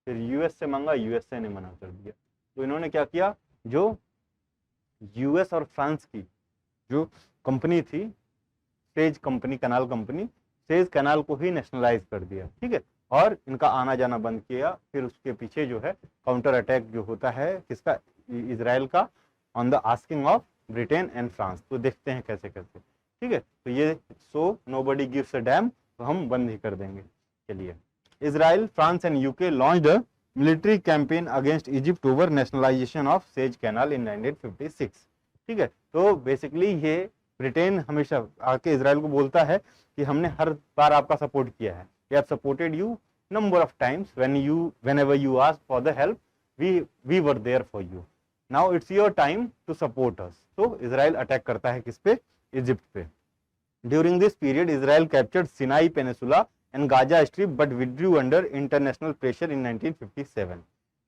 फिर यूएस से मांगा, यूएसए ने मना कर दिया। तो इन्होंने क्या किया, जो यूएस और फ्रांस की जो कंपनी थी, Suez company, canal company, Suez canal को ही नेशनलाइज कर दिया, ठीक है, और इनका आना जाना बंद किया। फिर उसके पीछे जो है काउंटर अटैक जो होता है किसका, इजराइल का, on the asking of Britain and France. तो देखते हैं कैसे कैसे, ठीक है। तो ये so nobody gives a dam, तो हम बंद ही कर देंगे। चलिए, Israel, France and UK launched a military campaign against Egypt over nationalisation of Suez canal in 1956, ठीक है। तो बेसिकली ये ब्रिटेन हमेशा आके इजराइल को बोलता है कि हमने हर बार आपका सपोर्ट किया है, we have supported you number of times, whenever you ask for the help, we were there for you, now it's your time to support us। तो इजराइल अटैक करता है किस पे, इजिप्ट पे। During this period Israel captured Sinai peninsula and Gaza strip but withdrew under international pressure in 1957,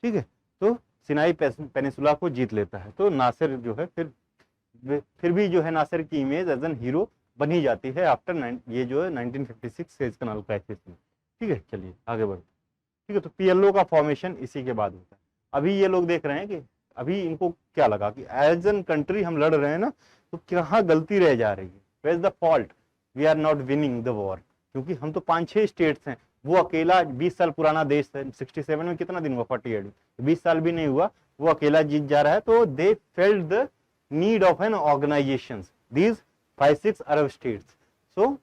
ठीक है। तो Sinai peninsula को जीत लेता है। तो नासिर जो है फिर भी जो है नासिर की इमेज एज एन हीरो बनी जाती है आफ्टर ये जो है 1956 सुएज कैनाल क्राइसिस में, ठीक है। चलिए आगे बढ़ते, ठीक है। तो पीएलओ का फॉर्मेशन इसी के बाद होता है। अभी ये लोग देख रहे हैं कि अभी इनको क्या लगा कि एज एन कंट्री हम लड़ रहे हैं ना, तो कहाँ गलती रह जा रही है, where is the fault, we are not winning the war. क्योंकि हम तो 5-6 स्टेट्स हैं, वो अकेला 20 साल पुराना देश है, 67 में कितना दिन हुआ, 48 में, 20 साल भी नहीं हुआ, वो अकेला जीत जा रहा है। तो they felt the need of an organisation, these 5-6 Arab states, so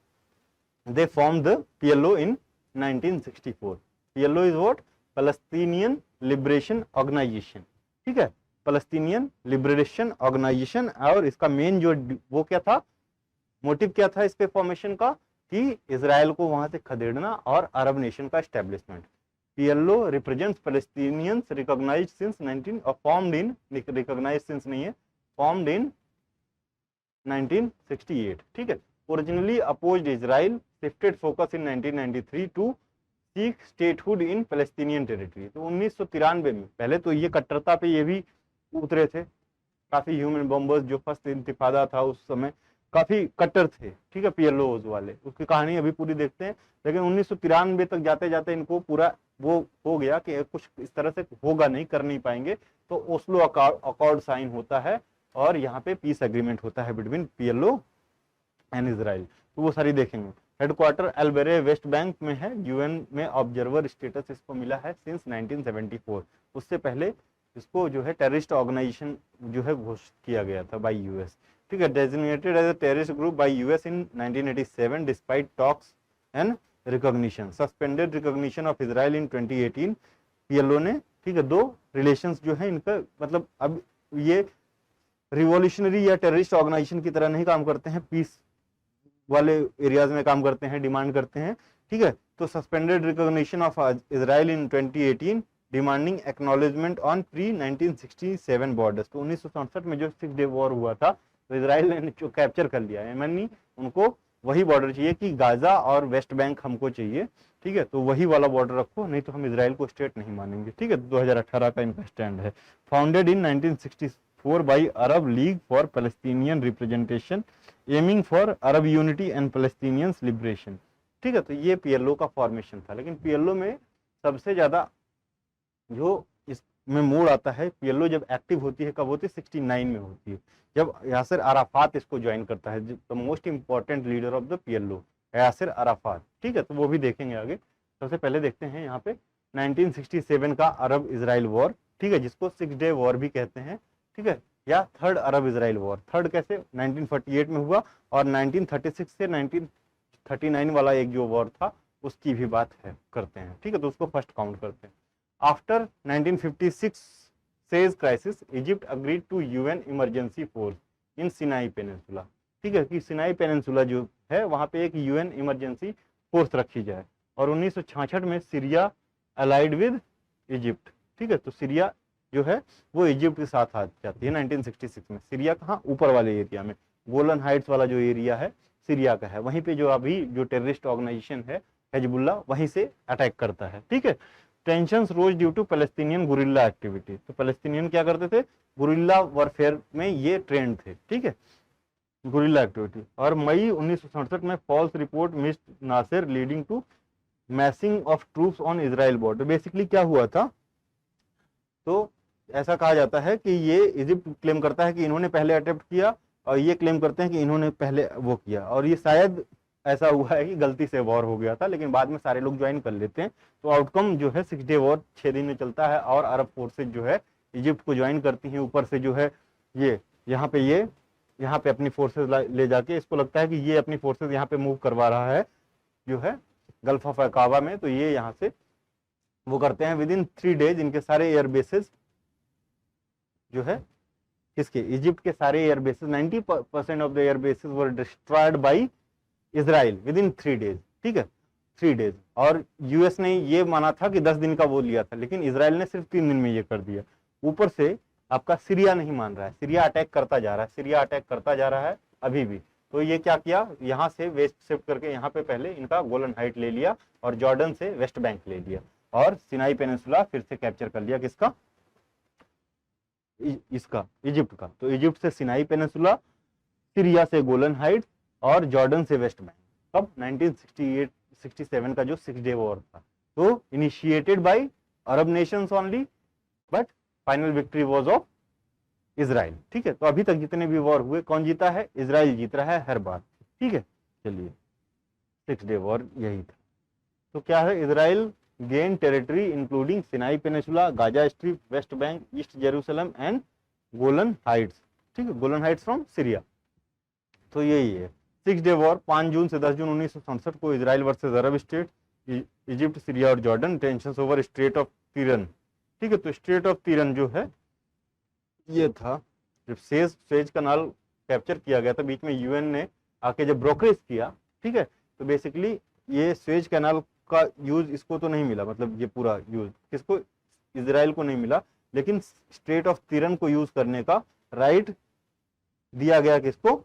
they formed the PLO in 1964। PLO is what, Palestinian Liberation Organization, ठीक है, Palestinian Liberation Organization। और इसका मेन जो वो क्या था, मोटिव क्या था इसके फॉर्मेशन का, कि इजराइल को वहां से खदेड़ना और अरब नेशन का establishment. PLO represents Palestinians recognized since 19 or formed in, recognized since नहीं है, formed in 1968, ठीक है। Originally opposed Israel, shifted focus in 1993 to seek statehood in Palestinian territory। तो 1993 में, पहले तो ये कट्टरता पे ये भी उतरे थे, काफी ह्यूमन बॉम्बर्स, जो फर्स्ट इंतिफादा था उस समय काफी कट्टर थे, ठीक है, पीएलओज वाले, उसकी कहानी अभी पूरी देखते हैं। लेकिन 1993 तक जाते जाते इनको पूरा वो हो गया कि कुछ इस तरह से होगा नहीं, कर नहीं पाएंगे। तो ओस्लो अकॉर्ड साइन होता है और यहाँ पे पीस एग्रीमेंट होता है बिटवीन पीएलओ एंड इजराइल। तो वो सारी देखेंगे। हेडक्वार्टर अल्बेरे वेस्ट बैंक में है। यूएन में ऑब्जर्वर स्टेटस इसको मिला है सिंस 1974। उससे पहले इसको जो है टेररिस्ट ऑर्गेनाइजेशन जो है घोषित किया गया था बाय यूएस। ठीक है, designated as a terrorist group by US in 1987 despite talks and recognition. Suspended recognition of Israel in 2018। PLO ने, ठीक है, दो रिलेशंस जो है इनका, मतलब अब ये रिवॉल्यूशनरी या टेररिस्ट ऑर्गेनाइजेशन की तरह नहीं काम करते हैं, पीस वाले एरियाज में काम करते हैं, डिमांड करते हैं। ठीक है, तो suspended recognition of Israel in 2018 demanding acknowledgement on pre 1967 borders. तो 1967 में जो 6 डे वॉर हुआ था तो इजराइल ने जो कैप्चर कर लिया है, यानी उनको वही बॉर्डर चाहिए कि गाजा और वेस्ट बैंक हमको चाहिए। ठीक है, तो वही वाला बॉर्डर रखो, नहीं तो हम इजराइल को स्टेट नहीं मानेंगे। ठीक है, 2018 का इनका स्टैंड है। Founded in 1964 by Arab league for Palestinian representation aiming for Arab unity and Palestinians liberation. ठीक है, तो ये पीएलओ का फॉर्मेशन था। लेकिन पीएलओ में सबसे ज्यादा जो इसमें मोड़ आता है, पीएलओ जब एक्टिव होती है कब होती है, 69 में होती है, जब यासिर अराफात इसको ज्वाइन करता है। The most important leader of the PLO Yasser Arafat. ठीक है, तो वो भी देखेंगे आगे। सबसे पहले देखते हैं यहाँ पे 1967 का अरब इजराइल वॉर। ठीक है, जिसको 6 डे वॉर भी कहते हैं। ठीक है, या थर्ड अरब इजराइल वॉर। थर्ड कैसे, 1948 में हुआ, और 1936 से 1939 वाला एक जो वॉर था उसकी भी बात है करते हैं। ठीक है, तो उसको फर्स्ट काउंट करते हैं। After 1956 Suez crisis, Egypt agreed to UN emergency force in Sinai peninsula. ठीक है, कि सिनाई पेनिनसुला जो है वहां पे एक यूएन इमरजेंसी फोर्स रखी जाए। और 1966 में सीरिया अलाइड विद इजिप्ट। ठीक है, तो सीरिया जो है वो इजिप्ट के साथ आ जाती है 1966 में। सीरिया कहाँ, ऊपर वाले एरिया में, गोलन हाइट्स वाला जो एरिया है सीरिया का है, वहीं पे जो अभी जो टेररिस्ट ऑर्गेनाइजेशन है हिजबुल्लाह वहीं से अटैक करता है। ठीक है, tensions rose due to Palestinian guerrilla activity. तो पैलेस्टीनियन क्या करते थे, गुरिल्ला वॉरफेयर में ये ट्रेंड थे। ठीक है, गुरिल्ला एक्टिविटी। और मई 1967 में false report missed Nasser leading to massing of troops on Israel border. Basically क्या हुआ था, तो ऐसा कहा जाता है कि ये इजिप्ट क्लेम करता है कि इन्होंने पहले अटेम्प्ट किया, और ये क्लेम करते हैं कि इन्होंने पहले वो किया, और ये शायद ऐसा हुआ है कि गलती से वॉर हो गया था, लेकिन बाद में सारे लोग ज्वाइन कर लेते हैं। तो आउटकम जो है 6 डे वॉर 6 दिन में चलता है, और अरब फोर्सेज जो है इजिप्ट को ज्वाइन करती हैं। ऊपर से जो है ये यहाँ पे अपनी फोर्सेज ले जाके, इसको लगता है कि ये अपनी फोर्सेज यहाँ पे मूव करवा रहा है जो है गल्फ ऑफ अकाबा में, तो ये यहाँ से वो करते हैं। विद इन 3 डेज इनके सारे एयर बेसिस जो है, किसके, इजिप्ट के सारे air bases, 90% of the air bases were destroyed by Israel with in 3 days. ठीक है, 3 डेज। और यूएस ने ये माना था कि 10 दिन का वो लिया था, लेकिन इजराइल ने सिर्फ 3 दिन में ये कर दिया। ऊपर से आपका सीरिया नहीं मान रहा है, सीरिया अटैक करता जा रहा है, सीरिया अटैक करता जा रहा है अभी भी। तो ये क्या किया, यहाँ से वेस्ट शिफ्ट करके यहाँ पे पहले इनका गोलन हाइट ले लिया, और जॉर्डन से वेस्ट बैंक ले लिया, और सिनाई पेनिनसुला फिर से कैप्चर कर लिया। किसका, इसका, इजिप्ट का। तो इजिप्ट से सिनाई पेनिनसुला, सीरिया से गोलन हाइट, और जॉर्डन से वेस्ट बैंक। कब, 1967 का जो 6 डे वॉर था। तो initiated by Arab Nations only, but final victory was of Israel. ठीक है, तो अभी तक जितने भी वॉर हुए कौन जीता है, इजराइल जीत रहा है हर बार। ठीक है, चलिए 6 डे वॉर यही था। तो क्या है, Israel gain territory including Sinai peninsula, Gaza strip, West Bank, east Jerusalem and Golan Heights. ठीक है, गोलन हाइट्स फ्रॉम सीरिया। तो यही है 6 डे वॉर। 5 जून से 10 जून 1967 को Israel versus Arab state, Egypt, Syria और Jordan, tensions over strait of Tiran. ठीक है, तो स्ट्रेट ऑफ तीरन जो है ये था जब सुएज कनाल कैप्चर किया गया था, बीच में यूएन ने आके जब ब्रोकरेज किया। ठीक है, तो बेसिकली ये सुएज कैनाल का यूज इसको तो नहीं मिला, मतलब ये पूरा यूज किसको, इजराइल को नहीं मिला, लेकिन स्ट्रेट ऑफ तीरन को यूज करने का राइट दिया गया किसको,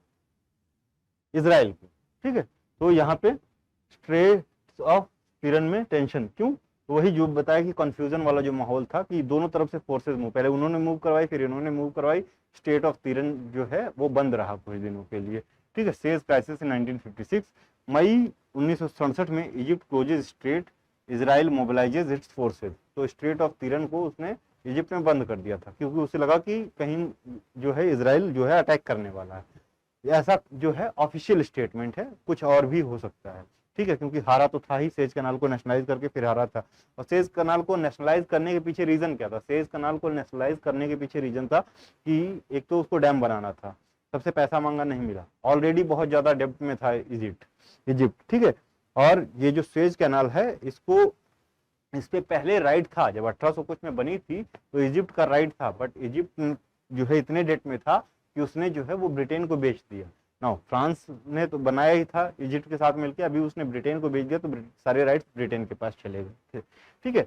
इजराइल को। ठीक है, तो यहाँ पे स्ट्रेट ऑफ तीरन में टेंशन क्यों, तो वही जो बताया कि कंफ्यूजन वाला जो माहौल था कि दोनों तरफ से फोर्सेज मूव, पहले उन्होंने मूव करवाई फिर इन्होंने मूव करवाई, स्टेट ऑफ तीरन जो है वो बंद रहा कुछ दिनों के लिए। ठीक है, सेज क्राइसिस इन 1956। मई 1967 में Egypt closes strait, Israel mobilises its forces. तो स्ट्रेट ऑफ तीरन को उसने इजिप्ट में बंद कर दिया था, क्योंकि उसे लगा कि कहीं जो है इजराइल जो है अटैक करने वाला है। ऐसा जो है ऑफिशियल स्टेटमेंट है, कुछ और भी हो सकता है। ठीक है, क्योंकि हारा तो था ही, सेज कनाल को नेशनलाइज करके फिर हारा था। और सेज कनाल को नेशनलाइज करने के पीछे रीजन क्या था? सेज कनाल को नेशनलाइज करने के पीछे रीजन था कि एक तो उसको डैम बनाना था, सबसे पैसा मांगा नहीं मिला, ऑलरेडी बहुत ज्यादा डेब्ट में था इजिप्ट, ठीक है। और ये जो सुएज कैनाल है, इस पे पहले राइट था, जब 1800 कुछ में बनी थी तो इजिप्ट का राइट था, बट इजिप्ट जो है इतने डेट में था कि उसने जो है वो ब्रिटेन को बेच दिया। नाउ फ्रांस ने तो बनाया ही था इजिप्ट के साथ मिलकर, अभी उसने ब्रिटेन को बेच दिया, तो सारे राइट्स ब्रिटेन के पास चले गए, ठीक है।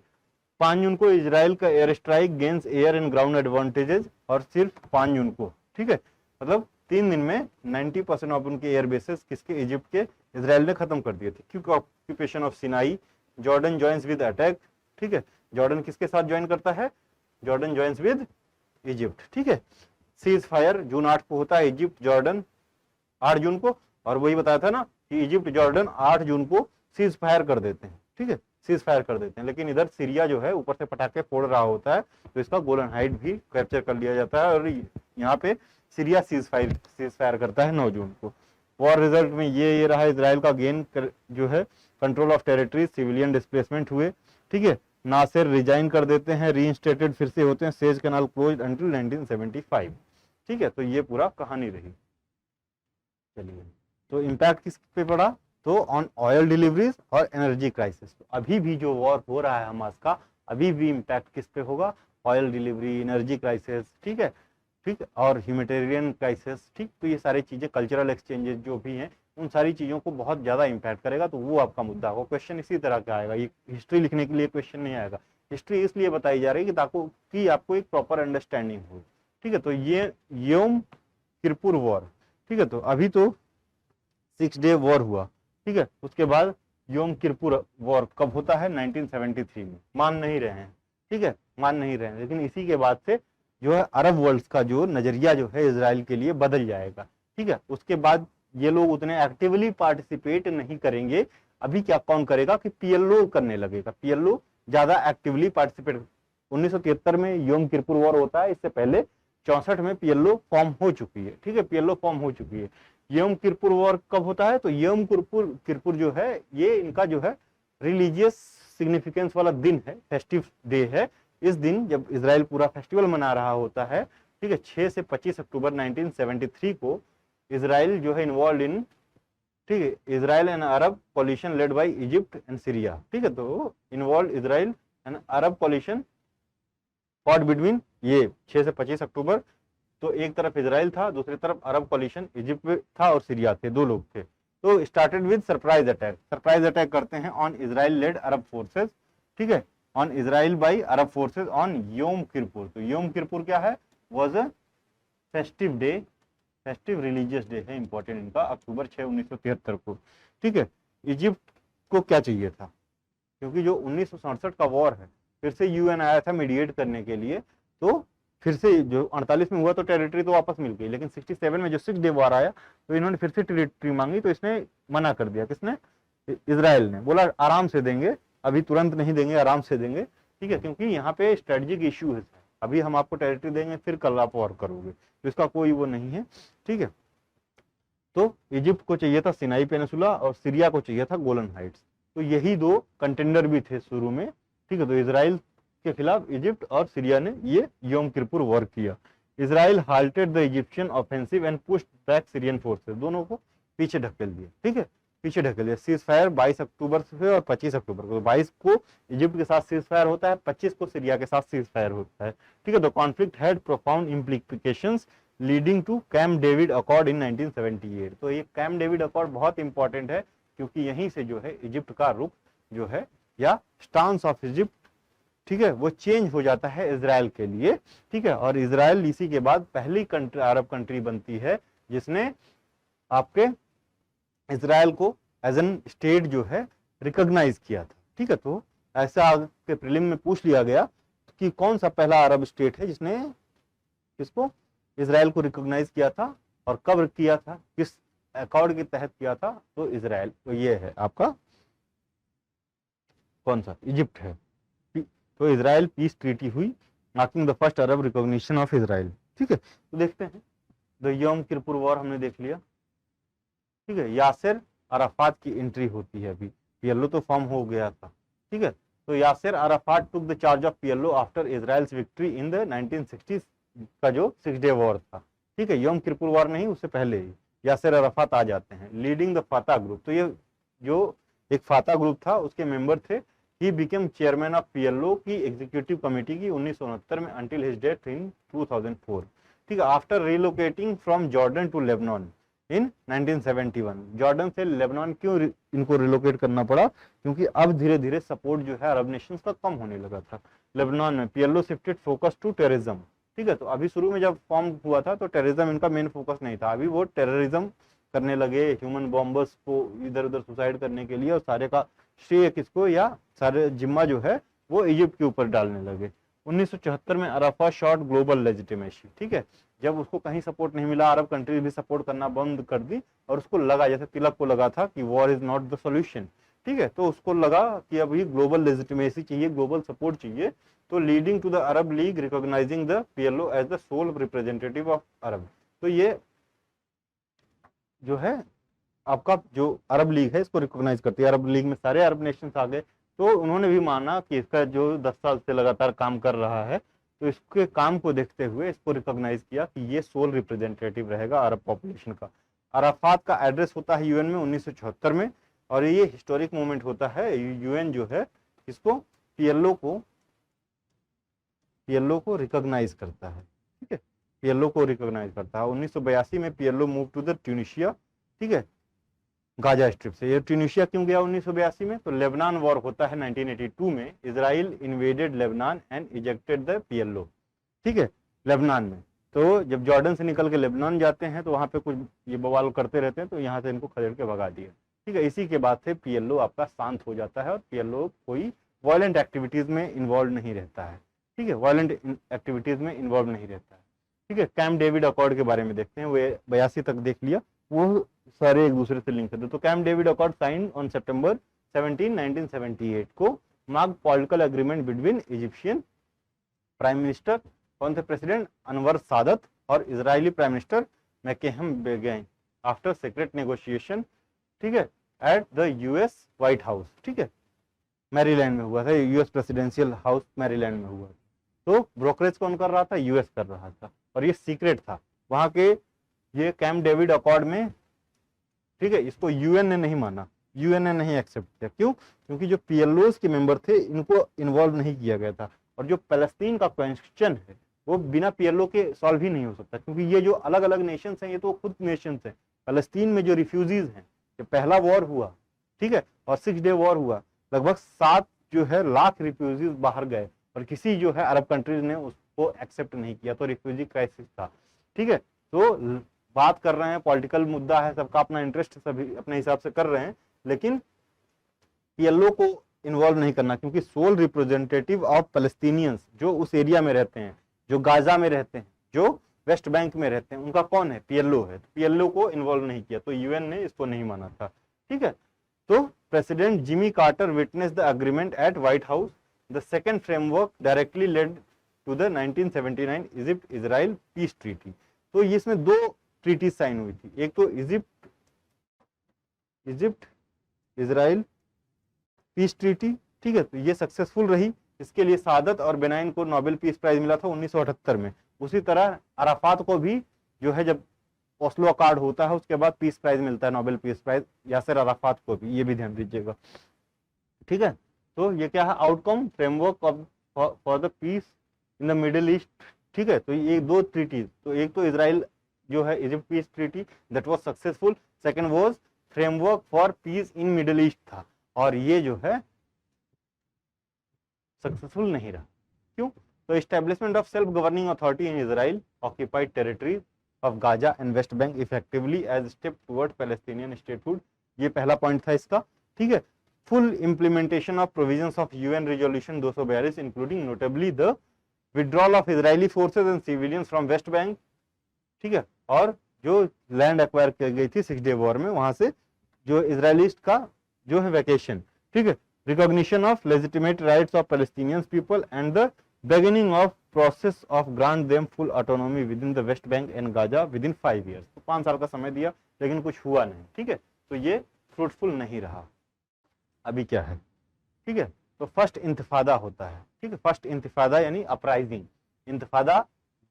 5 जून को इजराइल का air strike gains air and ground advantages, और सिर्फ 5 जून को, ठीक है, मतलब 3 दिन में 90% ऑफ उनके एयर बेसेस किसके? इजिप्ट के, इजराइल ने खत्म कर दिए थे। क्योंकि occupation of Sinai, Jordan joins with attack, ठीक है। जॉर्डन किसके साथ ज्वाइन करता है? जॉर्डन ज्वाइंस विद इजिप्ट, ठीक है। सीज फायर जून 8 को होता है, इजिप्ट जॉर्डन 8 जून को, और वही बताया था ना कि इजिप्ट जॉर्डन 8 जून को सीज फायर कर देते हैं, ठीक है, सीज फायर कर देते हैं। लेकिन इधर सीरिया जो है ऊपर से पटाखे फोड़ रहा होता है, तो इसका गोलन हाइट भी कैप्चर कर लिया जाता है, और यहाँ पे सीरिया सीज फायर करता है 9 जून को। वॉर रिजल्ट में ये रहा, इजराइल का गेन जो है control of territory, civilian displacement हुए, ठीक है। नासिर रिजाइन कर देते हैं, रीइंस्टेटेड फिर से होते हैं, सेज कैनाल क्लोज्ड अंटिल 1975, ठीक है। तो ये पूरा कहानी रही। चलिए, तो इम्पैक्ट किस पे पड़ा? तो ऑन ऑयल डिलीवरीज और एनर्जी क्राइसिस। तो अभी भी जो वॉर हो रहा है हमास का, अभी भी इम्पैक्ट किस पे होगा? ऑयल डिलीवरी, एनर्जी क्राइसिस, ठीक है, ठीक, और ह्यूमैनिटेरियन क्राइसिस, ठीक। तो ये सारी चीजें, कल्चरल एक्सचेंजेस जो भी हैं, उन सारी चीजों को बहुत ज्यादा इम्पैक्ट करेगा। तो वो आपका मुद्दा होगा। क्वेश्चन इसी तरह का आएगा, ये हिस्ट्री लिखने के लिए क्वेश्चन नहीं आएगा। हिस्ट्री इसलिए बताई जा रही है कि आपको एक प्रॉपर अंडरस्टैंडिंग हो, ठीक है। तो ये योम किरपुर वॉर, ठीक है। तो अभी तो 6 डे वॉर हुआ, ठीक है। उसके बाद योम किरपुर वॉर कब होता है? 1973 में। मान नहीं रहे हैं, ठीक है, मान नहीं रहे हैं, लेकिन इसी के बाद से जो है अरब वर्ल्ड का जो नजरिया जो है इजराइल के लिए बदल जाएगा, ठीक है। उसके बाद ये लोग उतने एक्टिवली पार्टिसिपेट नहीं करेंगे। अभी क्या कौन करेगा कि पीएलओ करने लगेगा, पीएलओ ज्यादा एक्टिवली पार्टिसिपेट। 1973 में योम किरपुर वॉर होता है, इससे पहले 64 में पीएलओ फॉर्म हो चुकी है, ठीक है, पीएलओ फॉर्म हो चुकी है। योम किरपुर वॉर कब होता है? तो योम किरपुर जो है, ये इनका जो है रिलीजियस सिग्निफिकेंस वाला दिन है, फेस्टिव डे है। इस दिन जब इजराइल पूरा फेस्टिवल मना रहा होता है, ठीक है, 6 से 25 अक्टूबर 1973 को इजराइल जो है इन्वॉल्व इन, ठीक है, Israel and Arab coalition led by Egypt and Syria, ठीक है। तो involve Israel and Arab coalition fought between, ये 6 से 25 अक्टूबर। तो एक तरफ इजराइल था, दूसरी तरफ अरब कोलिशन इजिप्ट में था और सीरिया थे, 2 लोग थे। तो स्टार्टेड विद सरप्राइज अटैक करते हैं on Israel led Arab forces, ठीक है, on Israel by Arab forces on Yom Kippur. तो योम किरपुर क्या है? Was a festive day, festive religious day है, इंपॉर्टेंट इनका, अक्टूबर 6, 1973 को, ठीक है। इजिप्ट को क्या चाहिए था? क्योंकि जो 1967 का वॉर है, फिर से यूएन आया था मीडिएट करने के लिए, तो फिर से जो 48 में हुआ तो टेरिटरी तो वापस मिल गई, लेकिन 67 में जो 6 डे वॉर आया तो इन्होंने फिर से टेरिटरी मांगी, तो इसने मना कर दिया। किसने? इजराइल ने। बोला आराम से देंगे, अभी तुरंत नहीं देंगे, आराम से देंगे, ठीक है, क्योंकि यहाँ पे स्ट्रेटेजिक इश्यू है, अभी हम आपको टेरिटरी देंगे फिर कल आप वॉर करोगे, तो इसका कोई वो नहीं है, ठीक है। तो इजिप्ट को चाहिए था सिनाई पेनिसुला और सीरिया को चाहिए था गोलन हाइट्स। तो यही 2 कंटेंडर भी थे शुरू में, ठीक है। तो इजराइल के खिलाफ इजिप्ट और सीरिया ने ये योम किरपुर वॉर किया। Israel halted the Egyptian offensive and pushed back Syrian forces, दोनों को पीछे ढकेल दिया, ठीक है, पीछे ढकेल दिया। सीज फायर 22 अक्टूबर से और 25 अक्टूबर को, 22 को इजिप्ट के साथ सीज फायर होता है, 25 को सीरिया के साथ सीज फायर होता है, ठीक है। The conflict had profound implications leading to Camp David Accord in 1978। तो ये कैम्प डेविड अकॉर्ड बहुत इंपॉर्टेंट है, क्योंकि यहीं से जो है इजिप्ट का रुख जो है, या स्टांस ऑफ इजिप्ट, ठीक है, वो चेंज हो जाता है इजराइल के लिए, ठीक है। और इजराइल इसी के बाद पहली कंट्री, अरब कंट्री बनती है जिसने आपके इजराइल को एज एन स्टेट जो है रिकॉग्नाइज किया था, ठीक है। तो ऐसा आपके प्रीलिम में पूछ लिया गया कि कौन सा पहला अरब स्टेट है जिसने किसको? इजराइल को रिकॉग्नाइज किया था, और कब किया था, किस अकॉर्ड के तहत किया था? तो इजराइल। तो ये है आपका कौन सा? इजिप्ट है। तो इजराइल पीस ट्रीटी हुई, marking the first Arab recognition of Israel, ठीक है। तो देखते हैं, द योम किरपुर वॉर हमने देख लिया, ठीक है। यासिर अराफात की एंट्री होती है। अभी पीएलओ तो फॉर्म हो गया था, ठीक है। तो Yasser Arafat took the charge of PLO after Israel's victory in the 1960s का जो 6 डे वॉर था, ठीक है, यम किरपुर वॉर नहीं, उससे पहले ही यासिर अराफात आ जाते हैं। लीडिंग द फाता ग्रुप, तो ये जो एक फाता ग्रुप था उसके मेंबर थे। He became chairman of PLO की एग्जीक्यूटिव कमेटी की 1969 में अंटिल हिज डेथ इन 2004, ठीक है। After relocating from Jordan to Lebanon in 1971, Jordan से लेबनान क्यों इनको रिलोकेट करना पड़ा, क्योंकि अब धीरे धीरे सपोर्ट जो है अरब नेशंस का कम होने लगा था लेबनान में। PLO shifted focus to terrorism, ठीक है। तो अभी शुरू में जब फॉर्म हुआ था तो टेररिज्म इनका मेन फोकस नहीं था, अभी वो टेररिज्म करने लगे, ह्यूमन बॉम्बर्स को इधर उधर सुसाइड करने के लिए, और सारे का श्रेय किसको, या सारे जिम्मा जो है वो इजिप्ट के ऊपर डालने लगे। 1974 में अराफात शॉट ग्लोबल लेजिटिमेसी, ठीक है। जब उसको कहीं सपोर्ट नहीं मिला, अरब कंट्रीज भी सपोर्ट करना बंद कर दी, और उसको लगा, जैसे तिलक को लगा था कि war is not the solution, ठीक है, तो उसको लगा कि अब ये ग्लोबल लेजिटिमेसी चाहिए, ग्लोबल सपोर्ट चाहिए। तो leading to the Arab league recognising the PLO as the sole representative of Arab. तो ये जो है आपका जो अरब लीग है इसको रिकॉग्नाइज करती है, अरब लीग में सारे अरब नेशंस आ गए। तो उन्होंने भी माना कि इसका जो 10 साल से लगातार काम कर रहा है, तो इसके काम को देखते हुए इसको रिकॉग्नाइज किया कि ये सोल रिप्रेजेंटेटिव रहेगा अरब पॉपुलेशन का। अराफात का एड्रेस होता है यूएन में 1974 में, और ये हिस्टोरिक मोमेंट होता है। यूएन जो है इसको पीएलओ को रिकॉग्नाइज करता है, ठीक है, पीएलओ को रिकॉग्नाइज करता है। 1982 में PLO move to the Tunisia, ठीक है, गाजा स्ट्रिप से। ये ट्यूनिशिया क्यों गया 1982 में, तो लेबनान वॉर होता है 1982 में, Israel invaded Lebanon and ejected the PLO, ठीक है, लेबनान में। तो जब जॉर्डन से निकल के लेबनान जाते हैं तो वहां पे कुछ ये बवाल करते रहते हैं, तो यहाँ से इनको खदेड़ के भगा दिया, ठीक है। इसी के बाद से पीएलओ आपका शांत हो जाता है, और पीएलओ कोई वायलेंट एक्टिविटीज में इन्वॉल्व नहीं रहता है, ठीक है, वायलेंट एक्टिविटीज में इन्वॉल्व नहीं रहता है, ठीक है। कैंप डेविड अकॉर्ड के बारे में देखते हैं, वो 82 तक देख लिया, वो सारे एक दूसरे से लिंक है। तो Camp David Accord sign on सितंबर 17, 1978 को mark political agreement between Egyptian prime minister, कौन थे प्रेसिडेंट, अनवर सादत, और Israeli prime minister Menachem Begin after secret negotiation, ठीक है, at the US White House, ठीक है, मैरीलैंड में हुआ था, यूएस प्रेसिडेंशियल हाउस मैरीलैंड में हुआ। तो ब्रोकरेज कौन कर रहा था, यूएस कर रहा था, और ये सीक्रेट था वहां के। ये कैंप डेविड अकॉर्ड में, ठीक है, इसको यूएन ने नहीं माना, यूएन ने नहीं एक्सेप्ट किया। क्यों, क्योंकि जो पीएलओ के मेंबर थे इनको इन्वॉल्व नहीं किया गया था, और जो पैलेस्टीन का क्वेश्चन है वो बिना पीएलओ के सॉल्व ही नहीं हो सकता, क्योंकि ये जो अलग अलग नेशंस हैं ये तो खुद नेशंस हैं। पैलेस्टीन में जो रिफ्यूजीज हैं, जो पहला वॉर हुआ, ठीक है, और 6 डे वॉर हुआ, लगभग 7 जो है लाख रिफ्यूजीज बाहर गए, और किसी जो है अरब कंट्रीज ने उसको एक्सेप्ट नहीं किया, तो रिफ्यूजी क्राइसिस था, ठीक है। तो बात कर रहे हैं, पॉलिटिकल मुद्दा है, सबका अपना इंटरेस्ट, सभी अपने हिसाब से कर रहे हैं, लेकिन पीएलओ को इन्वॉल्व नहीं करना, क्योंकि सोल रिप्रेजेंटेटिव ऑफ पैलेस्टीनियंस जो उस एरिया में रहते हैं, जो गाजा में रहते हैं, जो वेस्ट बैंक में रहते हैं, उनका कौन है, पीएलओ है। पीएलओ को इन्वॉल्व नहीं किया, तो यूएन ने इसको नहीं माना था, ठीक है। तो president Jimmy Carter witness the agreement at White House. The second framework directly led to the 1979 Egypt Israel peace treaty. तो इसमें 2 ट्रीटी साइन हुई थी, एक तो इजिप्ट इजराइल पीस ट्रीटी, ठीक है, तो ये सक्सेसफुल रही। इसके लिए सादत और बेनाइन को नोबेल पीस प्राइज मिला था 1978 में। उसी तरह अराफात को भी जो है, जब ओस्लो अकॉर्ड होता है उसके बाद पीस प्राइज मिलता है, Nobel peace prize, Yasser Arafat को भी, ये भी ध्यान दीजिएगा, ठीक है। तो ये क्या है, outcome framework of for the peace in the Middle East, ठीक है। तो ये 2 ट्रीटीज, तो एक तो इजराइल जो है Egypt peace treaty, that was successful. Second was framework for piece in middle east था, और ये जो है सक्सेसफुल नहीं रहा। क्यों, तो establishment of self governing authority in Israel occupied territories of Gaza and West Bank effectively as step toward Palestinian statehood, ये पहला पॉइंट था इसका, ठीक है। Full implementation of provisions of UN resolution 242 including notably the withdrawal of Israeli forces and civilians from West Bank, ठीक है, और जो लैंड एक्वायर की गई थी 6 डे वॉर में, वहां से जो इजरायलिस्ट का जो है वैकेशन, ठीक है, recognition of legitimate rights of Palestinians people and the beginning of process of grant them full autonomy with in the West bank and Gaza with in 5 years. तो 5 साल का समय दिया, लेकिन कुछ हुआ नहीं, ठीक है। तो ये फ्रूटफुल नहीं रहा। अभी क्या है, ठीक है, तो फर्स्ट इंतिफादा होता है, ठीक है, फर्स्ट इंतिफादा यानी अपराइजिंग, इंतिफादा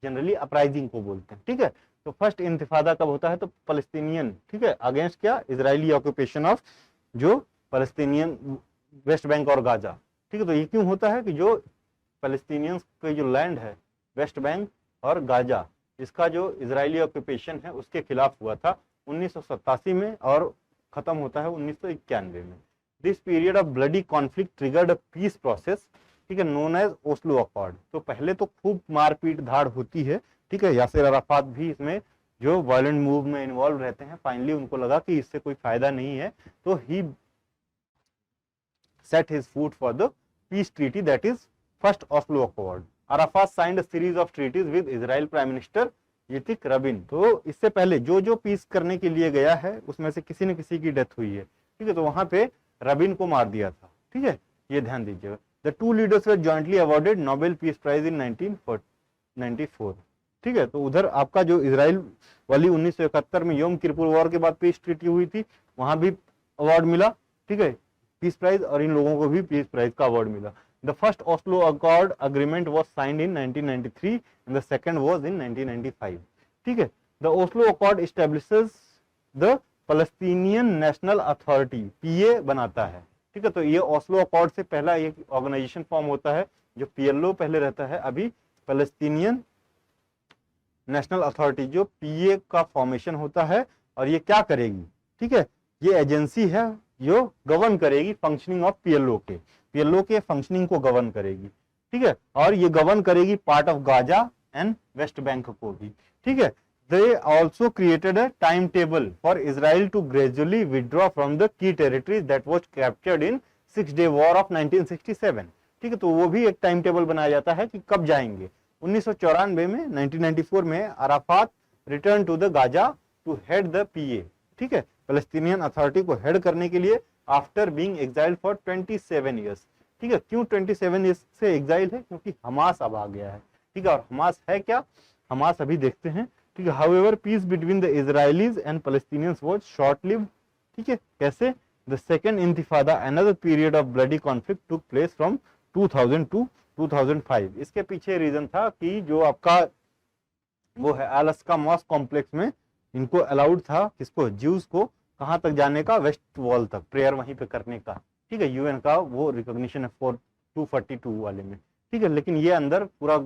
जनरली अपराइजिंग को बोलते हैं, ठीक है। तो फर्स्ट इंतिफादा कब होता है, तो फलस्तीनियन, ठीक है, अगेंस्ट क्या, इजरायली ऑक्यूपेशन ऑफ जो फलस्तीनियन वेस्ट बैंक और गाजा, ठीक है। तो ये क्यों होता है कि जो फलस्तीनियंस के जो लैंड है वेस्ट बैंक और गाजा, इसका जो इजरायली ऑक्यूपेशन है उसके खिलाफ हुआ था 1987 में और खत्म होता है 1991 में। This period of bloody conflict triggered a peace process, ठीक है, नोन एज ओस्लो अकॉर्ड। तो पहले तो खूब मारपीट धाड़ होती है, ठीक है, यासिर अराफात भी इसमें जो वायलेंट मूव में इन्वॉल्व रहते हैं, फाइनली उनको लगा कि इससे कोई फायदा नहीं है, तो ही set his foot for the peace treaty, that is first Oslo Accord. Arafat signed a series of treaties with Israel Prime Minister Yitzhak Rabin। तो इससे पहले जो जो पीस करने के लिए गया है उसमें से किसी न किसी की डेथ हुई है, ठीक है, तो वहां पे रबिन को मार दिया था, ठीक है, ये ध्यान दीजिएगा। The two leaders were jointly awarded Nobel peace prize in 1994, ठीक है। तो उधर आपका जो इजराइल वाली 1971 में योम किरपुर वॉर के बाद पीस ट्रीटी हुई थी, वहां भी अवार्ड मिला, ठीक है, पीस प्राइज, और इन लोगों को भी पीस प्राइज का अवार्ड मिला। The first Oslo Accord agreement was signed in 1993 and the second was in 1995, ठीक है। The Oslo Accord establishes the Palestinian National Authority, PA बनाता है, ठीक है। तो ये ओस्लो अकॉर्ड से पहला एक ऑर्गेनाइजेशन फॉर्म होता है जो पीएलओ पहले रहता है, अभी पैलेस्टीनियन नेशनल अथॉरिटी जो पीए का फॉर्मेशन होता है। और ये क्या करेगी, ठीक है, ये एजेंसी है जो गवर्न करेगी फंक्शनिंग ऑफ पीएलओ के फंक्शनिंग को गवर्न करेगी, ठीक है, और ये गवर्न करेगी part of Gaza and West bank को भी, ठीक है। They also created a timetable for Israel to gradually withdraw from the key territories that was captured in 6-day war of 1967, ठीक है। तो वो भी एक टाइम टेबल बनाया जाता है कि कब जाएंगे। 1994 में 1994 में Arafat return to the Gaza to head the PA, ठीक है, पैलेस्टीनियन अथॉरिटी को हेड करने के लिए after being exiled for 27 years, ठीक है। क्यों 27 ईयर्स से एक्साइल है, क्योंकि हमास अब आ गया है, ठीक है। और हमास है क्या, हमास अभी देखते हैं, ठीक है। However peace between the Israelis and Palestinians was short lived, ठीक है, कैसे, the second intifada another period of bloody conflict took place from 2000 to 2005। इसके पीछे रीजन था कि जो आपका वो है अलास्का मॉस्क कॉम्प्लेक्स में इनको अलाउड था, किसको, ज्यूज को, कहां तक जाने का, वेस्ट वॉल तक, प्रेयर वहीं पे करने का, ठीक है, यूएन का वो रिकॉग्निशन है 242 वाले में, ठीक है। लेकिन ये अंदर पूरा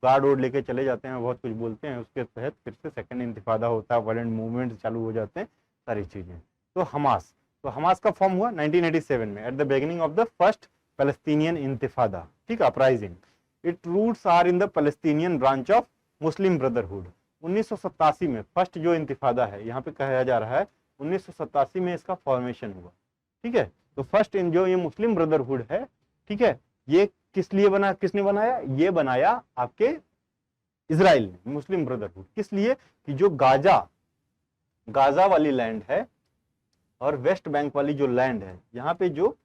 गार्ड वोर्ड लेके चले जाते हैं, बहुत कुछ बोलते हैं, उसके तहत फिर से सेकंड इंतिफादा होता है, वायलेंट मूवमेंट चालू हो जाते हैं, सारी चीजें। तो हमास का फॉर्म हुआ 1987 में at the beginning of the first Palestinian intifada, ठीक है, uprising. Its roots are in the Palestinian branch of Muslim Brotherhood. 1987 में फर्स्ट जो इंतिफादा है, यहाँ पे कहा जा रहा है 1987 में इसका फॉर्मेशन हुआ, ठीक है। तो फर्स्ट इन जो ये मुस्लिम ब्रदरहुड है, ठीक है, ये किस लिए बना, किसने बनाया, ये बनाया आपके इजराइल ने, मुस्लिम ब्रदरहुड। किस लिए कि जो गाजा वाली लैंड है और वेस्ट बैंक वाली जो लैंड है, यहाँ पे जो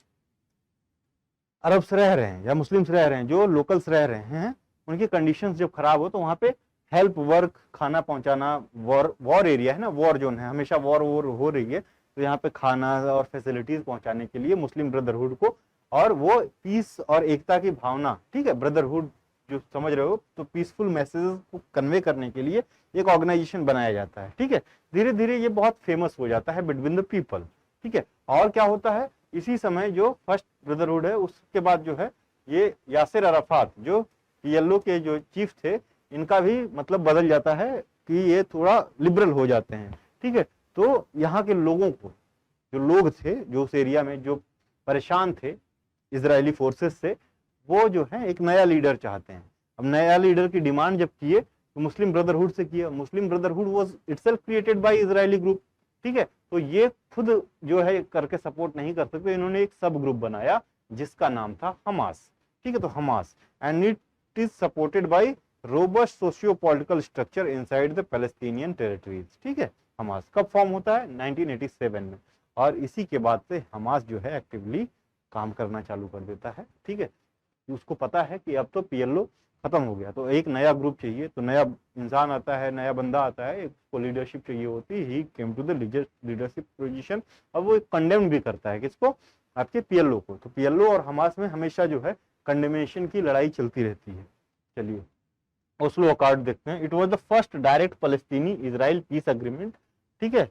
अरब्स रह रहे हैं या मुस्लिम्स रह रहे हैं, जो लोकल्स रह रहे हैं, उनकी कंडीशंस जब खराब हो तो वहां पे हेल्प वर्क, खाना पहुंचाना, वॉर एरिया है ना, वॉर जोन है, हमेशा वॉर हो रही है, तो यहाँ पे खाना और फैसिलिटीज पहुंचाने के लिए मुस्लिम ब्रदरहुड को, और वो पीस और एकता की भावना, ठीक है, ब्रदरहुड जो समझ रहे हो, तो पीसफुल मैसेजेस को कन्वे करने के लिए एक ऑर्गेनाइजेशन बनाया जाता है, ठीक है। धीरे धीरे ये बहुत फेमस हो जाता है बिटवीन द पीपल, ठीक है। और क्या होता है, इसी समय जो फर्स्ट ब्रदरहुड है उसके बाद जो है ये यासिर अराफात जो पीएलओ के जो चीफ थे, इनका भी मतलब बदल जाता है कि ये थोड़ा लिबरल हो जाते हैं, ठीक है। तो यहाँ के लोगों को, जो लोग थे जो उस एरिया में जो परेशान थे इजरायली फोर्सेस से, वो जो है एक नया लीडर चाहते हैं। अब नया लीडर की डिमांड जब किए तो मुस्लिम ब्रदरहुड से किया। Muslim Brotherhood was itself created by Israeli group, ठीक है। तो ये खुद जो है करके सपोर्ट नहीं कर सकते, इन्होंने एक सब ग्रुप बनाया जिसका नाम था हमास, ठीक है। तो Hamas and it is supported by robust socio political structure inside the Palestinian territories, ठीक है। हमास कब फॉर्म होता है 1987 में, और इसी के बाद से हमास जो है एक्टिवली काम करना चालू कर देता है, ठीक है। उसको पता है कि अब तो पीएलओ खत्म हो गया, तो एक नया ग्रुप चाहिए, तो नया इंसान आता है, नया बंदा आता है, उसको लीडरशिप चाहिए होती, he came to the leadership position. और वो कंडेम भी करता है किसको, आपके पीएलओ को। तो पीएलओ और हमास में हमेशा जो है कंडेमेशन की लड़ाई चलती रहती है। चलिए ओस्लो अकॉर्ड देखते हैं। It was the first direct फलस्तीनी इजराइल पीस अग्रीमेंट, ठीक है,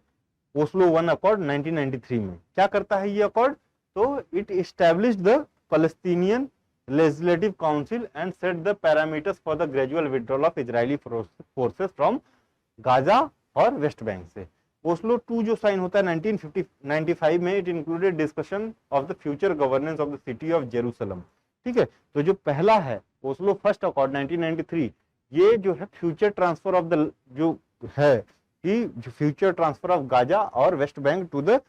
ओस्लो वन अकॉर्ड 1993 में। क्या करता है ये अकॉर्ड, तो it established the Palestinian legislative council and set the parameters for the gradual withdrawal of Israeli forces from Gaza और वेस्ट बैंक से। ओस्लो 2 जो साइन होता है 1995 में, it included discussion of the future governance of the city of Jerusalem, ठीक है। तो जो पहला है ओस्लो फर्स्ट अकॉर्ड 1993, ये जो है फ्यूचर ट्रांसफर ऑफ द जो है कि जो फ्यूचर ट्रांसफर ऑफ गाजा और West Bank to the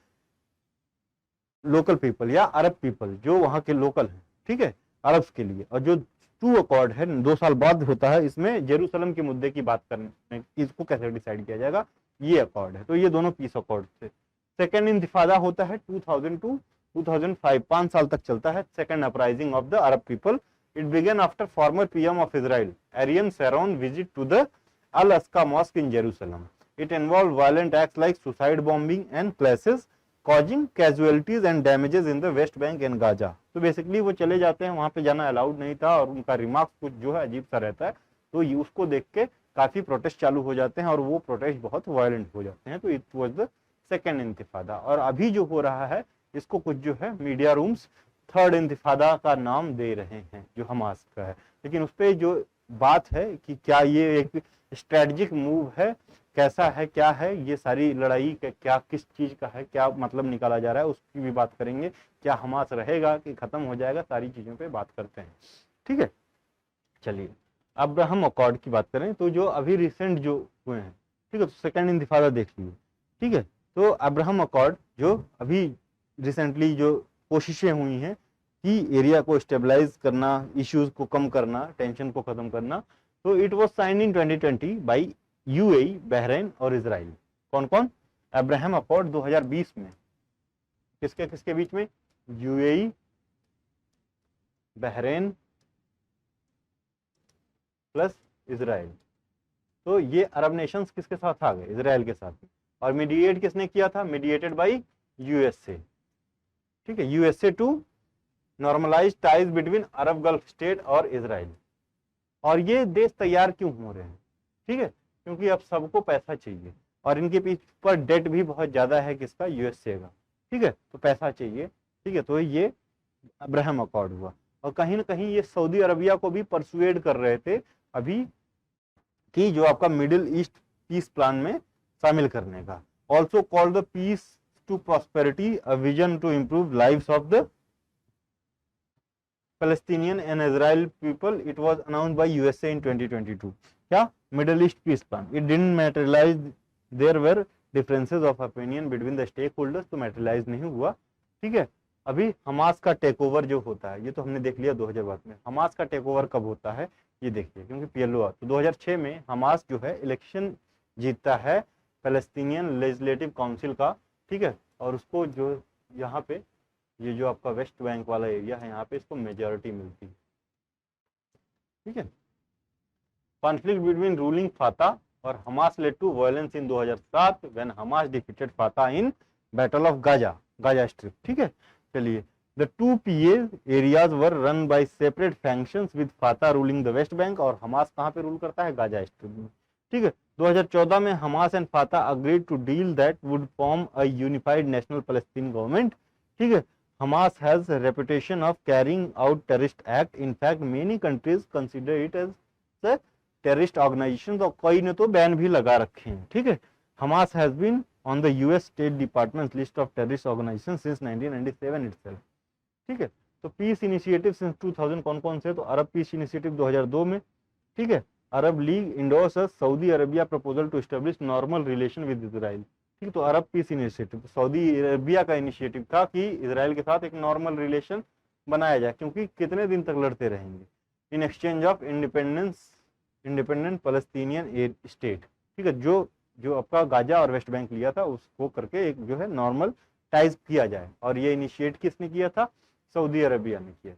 local people या अरब पीपल जो वहां के लोकल हैं, ठीक है, अरब्स के लिए। और जो 2 अकॉर्ड है 2 साल बाद होता है, इसमें जेरूसलम के मुद्दे की बात करने, इसको कैसे डिसाइड किया जाएगा, ये अकॉर्ड है। तो ये दोनों पीस अकॉर्ड थे। सेकेंड इंतिफादा होता है 2002-2005, 5 साल तक चलता है। Second uprising of the Arab people, it began after former PM of Israel Ariel Sharon visit to the Al अस्का mosque in Jerusalem. It involved violent acts like suicide bombing and clashes, causing casualties and damages in the West Bank and Gaza. तो basically वो चले जाते हैं, वहां पे जाना allowed नहीं था और उनका रिमार्क कुछ जो है अजीब सा रहता है, तो ये उसको देख के काफी प्रोटेस्ट चालू हो जाते हैं और वो प्रोटेस्ट बहुत वायलेंट हो जाते हैं। तो इट वाज द सेकेंड इंतिफादा। और अभी जो हो रहा है इसको कुछ जो है मीडिया रूम्स थर्ड इंतिफादा का नाम दे रहे हैं, जो हमास का है। लेकिन उस पर जो बात है कि क्या ये एक स्ट्रेटजिक मूव है, कैसा है, क्या है ये सारी लड़ाई, क्या किस चीज का है, क्या मतलब निकाला जा रहा है, उसकी भी बात करेंगे। क्या हमास रहेगा कि खत्म हो जाएगा, सारी चीजों पे बात करते हैं, ठीक है। चलिए अब हम अकॉर्ड की बात करें, तो जो अभी रिसेंट जो हुए हैं, ठीक है, तो सेकेंड इंतिफादा देख लीजिए, ठीक है। तो अब्राहम अकॉर्ड जो अभी रिसेंटली जो कोशिशें हुई हैं कि एरिया को स्टेबलाइज करना, इश्यूज को कम करना, टेंशन को खत्म करना, तो it was sign in 2020 by UAE, Bahrain और इजराइल। कौन कौन, अब्राहम अकॉर्ड 2020 में किसके किसके बीच में, यूएई, बहरीन प्लस इजराइल। तो ये अरब नेशंस किसके साथ आ गए, इजराइल के साथ। और मीडिएट किसने किया था, मीडिएटेड बाय यूएसए, ठीक है, USA to normalise ties between Arab Gulf state और इजराइल। और ये देश तैयार क्यों हो रहे हैं, ठीक है, क्योंकि अब सबको पैसा चाहिए और इनके पीछे पर डेट भी बहुत ज्यादा है किसका, यूएसए का, ठीक है, तो पैसा चाहिए, ठीक है। तो ये अब्राहम अकॉर्ड हुआ। और कहीं ना कहीं ये सऊदी अरबिया को भी परसुएड कर रहे थे अभी कि जो आपका मिडिल ईस्ट पीस प्लान में शामिल करने का। Also called the peace to prosperity, a vision to improve lives of the Palestinian and Israel people, it was announced by USA in 2022. क्या, Middle East peace plan. It didn't materialize. There were differences of opinion between the stakeholders, तो materialize नहीं हुआ, ठीक है। अभी Hamas का take over जो होता है, ये तो हमने देख लिया 2012 में। हमास का टेक ओवर कब होता है ये देखिए, क्योंकि पीएलओ तो 2006 में हमास जो है इलेक्शन जीतता है पैलेस्टीनियन लेजिस्लेटिव काउंसिल का, ठीक है। और उसको जो यहाँ पे ये जो आपका वेस्ट बैंक वाला एरिया है, यहाँ पे इसको मेजॉरिटी मिलती है, ठीक है। कॉन्फ्लिक्ट बिटवीन रूलिंग फाता और Hamas led to violence in 2007 when Hamas defeated Fatah in battle of Gaza Strip, ठीक है। चलिए, the 2 PA areas were run by separate factions with Fatah ruling the West Bank, और Hamas कहाँ पे rule करता है, Gaza strip में, ठीक है। 2014 में Hamas and Fatah agreed to deal that would form a unified national Palestine government, ठीक है। Hamas has a reputation of carrying out terrorist act. In fact, many countries consider it as a terrorist organization. तो कई ने तो ban भी लगा रखे हैं, ठीक है। Hamas has been on the US State Department's list of terrorist organizations since 1997 itself, ठीक है। तो पीस इनिशिएटिव सिंस 2000 कौन कौन से, तो अरब पीस इनिशिएटिव 2002 में, ठीक है। Arab League endorse Saudi Arabia proposal to establish normal relation with Israel, ठीक। तो Arab peace initiative Saudi Arabia का इनिशिएटिव था कि इसराइल के साथ एक नॉर्मल रिलेशन बनाया जाए, क्योंकि कितने दिन तक लड़ते रहेंगे। In exchange of independent Palestinian state, ठीक है। जो आपका गाजा और वेस्ट बैंक लिया था उसको करके एक जो है नॉर्मल टाइज किया जाए। और ये इनिशिएट किसने किया था, सऊदी अरबिया ने किया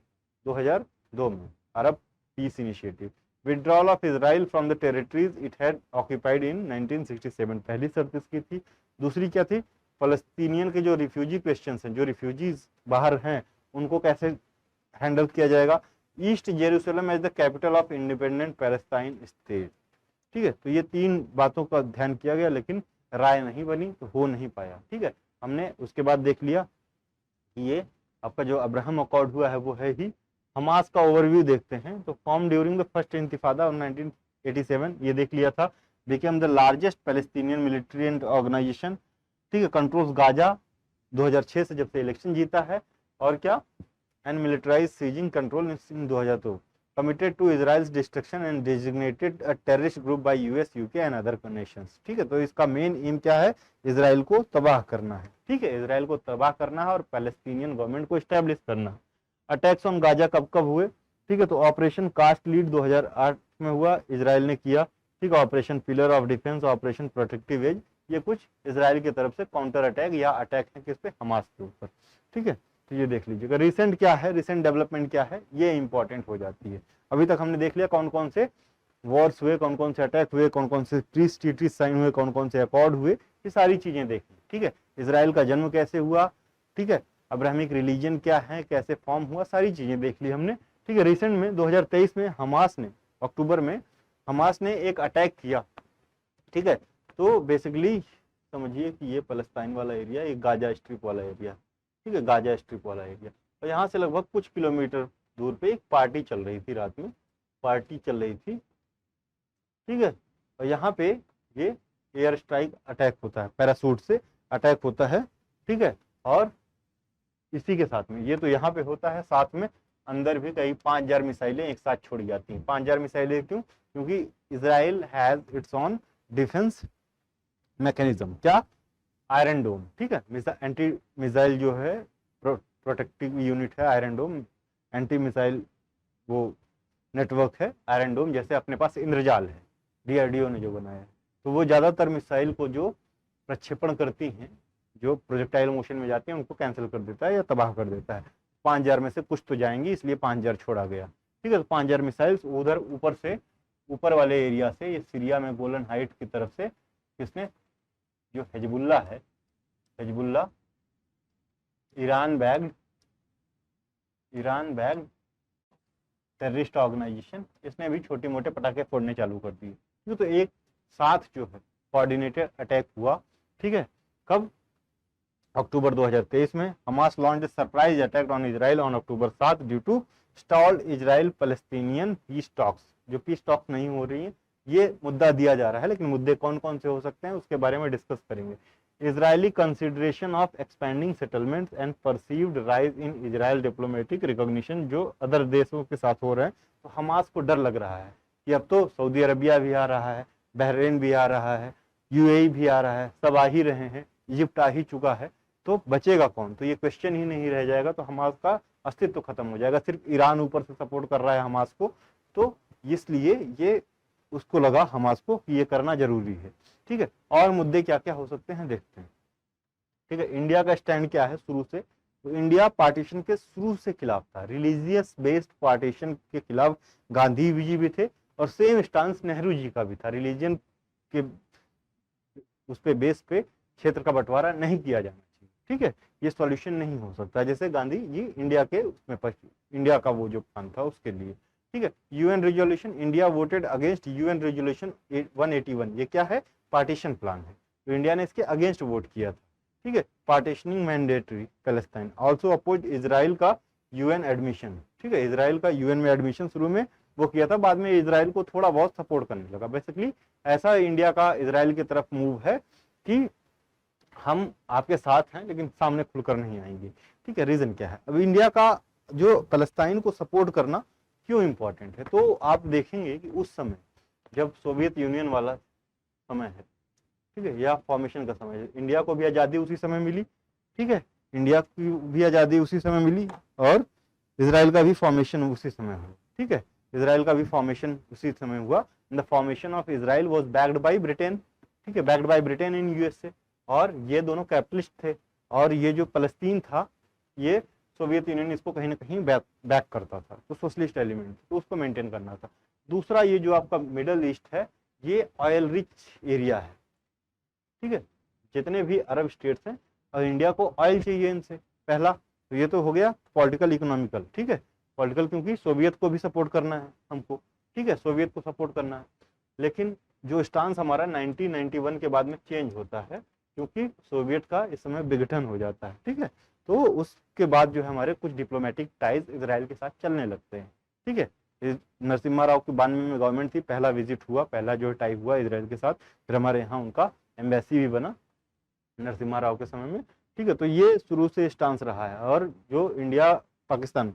2002 में, Arab peace initiative. Withdrawal of Israel from the territories it had occupied in 1967, पहली शर्त इसकी थी। दूसरी क्या थी, फलस्तीनियन के जो रिफ्यूजी क्वेश्चंस हैं, जो रिफ्यूजीज बाहर हैं, उनको कैसे हैंडल किया जाएगा। East Jerusalem as the capital of independent Palestine state. ठीक है, तो ये 3 बातों का ध्यान किया गया, लेकिन राय नहीं बनी, तो हो नहीं पाया। ठीक है, हमने उसके बाद देख लिया कि ये आपका जो अब्राहम अकॉर्ड हुआ है वो है ही। हमास का ओवरव्यू देखते हैं, तो form during the first intifada of 1987, ये देख लिया था। Became the largest Palestinian military and organisation. ठीक है, कंट्रोल्स गाजा 2006 से, जब से इलेक्शन जीता है। और क्या, and militarise seizing control in 2002, committed to Israel's destruction and designated a terrorist group by US, UK and other nations। ठीक है, तो इसका मेन एम क्या है, इजराइल को तबाह करना है। ठीक है, इजराइल को तबाह करना है और पैलेस्टीनियन गवर्नमेंट को एस्टेब्लिश करना है। अटैक्स ऑन गाजा कब कब हुए, ठीक है, तो ऑपरेशन कास्ट लीड 2008 में हुआ, इजराइल ने किया। ठीक है, operation pillar of defence, operation protective edge, ये कुछ इजराइल की तरफ से काउंटर अटैक या अटैक है किस पे, हमास के ऊपर। ठीक है, तो ये देख लीजिएगा। रिसेंट क्या है, रिसेंट डेवलपमेंट क्या है, ये इंपॉर्टेंट हो जाती है। अभी तक हमने देख लिया कौन कौन से वॉर्स हुए, कौन कौन से अटैक हुए, कौन कौन से पीस ट्रीटीज साइन हुए, कौन कौन से अकॉर्ड हुए, ये सारी चीजें देख ली। ठीक है, इजराइल का जन्म कैसे हुआ, ठीक है, अब्राहमिक रिलीजन क्या है, कैसे फॉर्म हुआ, सारी चीजें देख ली हमने। ठीक है, रिसेंट में 2023 में हमास ने, अक्टूबर में हमास ने एक अटैक किया। ठीक है, तो बेसिकली समझिए कि ये पलस्तीन वाला एरिया, एक गाजा स्ट्रिप वाला एरिया। ठीक है, गाजा स्ट्रिप वाला एरिया, और यहाँ से लगभग कुछ किलोमीटर दूर पे एक पार्टी चल रही थी, रात में पार्टी चल रही थी। ठीक है, और यहाँ पे ये एयर स्ट्राइक अटैक होता है, पैरासूट से अटैक होता है। ठीक है, और इसी के साथ में ये तो यहाँ पे होता है, साथ में अंदर भी कई 5000 मिसाइलें एक साथ छोड़ी जाती हैं। 5000 मिसाइलें क्यों, क्योंकि Israel has its on defence mechanism, क्या, आयरन डोम। ठीक है, एंटी मिसाइल जो है प्रोटेक्टिव यूनिट है आयरन डोम, एंटी मिसाइल वो नेटवर्क है आयरन डोम, जैसे अपने पास इंद्रजाल है, डीआरडीओ ने जो बनाया है, तो वो ज़्यादातर मिसाइल को जो प्रक्षेपण करती हैं, जो प्रोजेक्टाइल मोशन में जाती हैं, उनको कैंसिल कर देता है या तबाह कर देता है। 5000 में से कुछ तो जाएंगी, इसलिए 5000 छोड़ा गया। ठीक है, तो 5000 मिसाइल्स उधर ऊपर से, ऊपर वाले एरिया से, ये सीरिया में गोलन हाइट की तरफ से, किसने, जो हिजबुल्ला है, Hezbollah Iran backed terrorist organisation, इसने भी छोटे मोटे पटाखे फोड़ने चालू कर दिए। तो एक साथ जो है कोऑर्डिनेटेड अटैक हुआ। ठीक है, कब, अक्टूबर 2023 में। Hamas launch surprise attack on Israel on October 7 due to stalled Israel Palestinian peace talks. जो पीस टॉक्स नहीं हो रही है, ये मुद्दा दिया जा रहा है, लेकिन मुद्दे कौन कौन से हो सकते हैं उसके बारे में डिस्कस करेंगे। Israeli consideration of expanding settlements and perceived rise in Israel diplomatic recognition, जो अदर देशों के साथ हो रहे हैं, तो हमास को डर लग रहा है कि अब तो सऊदी अरबिया भी आ रहा है, बहरीन भी आ रहा है, यूएई भी आ रहा है, सब आ ही रहे हैं, इजिप्ट आ ही चुका है, तो बचेगा कौन, तो ये क्वेश्चन ही नहीं रह जाएगा, तो हमास का अस्तित्व खत्म हो जाएगा। सिर्फ ईरान ऊपर से सपोर्ट कर रहा है हमास को, तो इसलिए ये उसको लगा हमास को कि ये करना जरूरी है। ठीक है, और मुद्दे क्या क्या हो सकते हैं देखते हैं। ठीक है, इंडिया का स्टैंड क्या है शुरू से, तो इंडिया पार्टीशन के शुरू से खिलाफ था, रिलीजियस बेस्ड पार्टीशन के खिलाफ गांधी जी भी थे, और सेम स्टांस नेहरू जी का भी था, रिलीजन के उस पे बेस पे क्षेत्र का बंटवारा नहीं किया जाना चाहिए। ठीक है, ये सॉल्यूशन नहीं हो सकता, जैसे गांधी जी इंडिया के उसमें इंडिया का वो जो प्लान था उसके लिए। ठीक है, UN resolution, India voted against UN resolution 181, ये क्या है, पार्टीशन प्लान है, तो इंडिया ने इसके अगेंस्ट वोट किया था। ठीक है, partitioning mandatory Palestine, also oppose Israel का यूएन एडमिशन। ठीक है, इजराइल का यूएन में एडमिशन शुरू में वो किया था, बाद में इजराइल को थोड़ा बहुत सपोर्ट करने लगा। बेसिकली ऐसा इंडिया का इजराइल की तरफ मूव है कि हम आपके साथ हैं, लेकिन सामने खुलकर नहीं आएंगे। ठीक है, रीजन क्या है, अब इंडिया का जो पैलेस्टाइन को सपोर्ट करना क्यों इंपॉर्टेंट है, तो आप देखेंगे कि उस समय जब सोवियत यूनियन वाला समय है, ठीक है, या फॉर्मेशन का समय है, इंडिया को भी आज़ादी उसी समय मिली। ठीक है, इंडिया की भी आज़ादी उसी समय मिली, और इजराइल का भी फॉर्मेशन उसी समय हुआ। ठीक है, इजराइल का भी फॉर्मेशन उसी समय हुआ। The formation of Israel was backed by Britain. ठीक है, backed by Britain in USA, और ये दोनों कैपिटलिस्ट थे, और ये जो फलस्तीन था, ये सोवियत यूनियन इसको कहीं ना कहीं बैक करता था, तो सोशलिस्ट एलिमेंट, तो उसको मेंटेन करना था। दूसरा ये जो आपका मिडल ईस्ट है ये ऑयल रिच एरिया है, ठीक है। जितने भी अरब स्टेट्स हैं और इंडिया को ऑयल चाहिए इनसे, पहला तो ये तो हो गया पॉलिटिकल इकोनॉमिकल, ठीक है। पॉलिटिकल क्योंकि सोवियत को भी सपोर्ट करना है हमको, ठीक है, सोवियत को सपोर्ट करना है। लेकिन जो स्टांस हमारा 1991 के बाद में चेंज होता है क्योंकि सोवियत का इस समय विघटन हो जाता है, ठीक है। तो उसके बाद जो है हमारे कुछ डिप्लोमेटिक टाइज इजराइल के साथ चलने लगते हैं, ठीक है। नरसिम्हा राव की 92 में गवर्नमेंट थी, पहला विजिट हुआ, पहला जो टाइप हुआ इजराइल के साथ, फिर हमारे यहाँ उनका एम्बेसी भी बना नरसिम्हा राव के समय में, ठीक है। तो ये शुरू से स्टांस रहा है। और जो इंडिया पाकिस्तान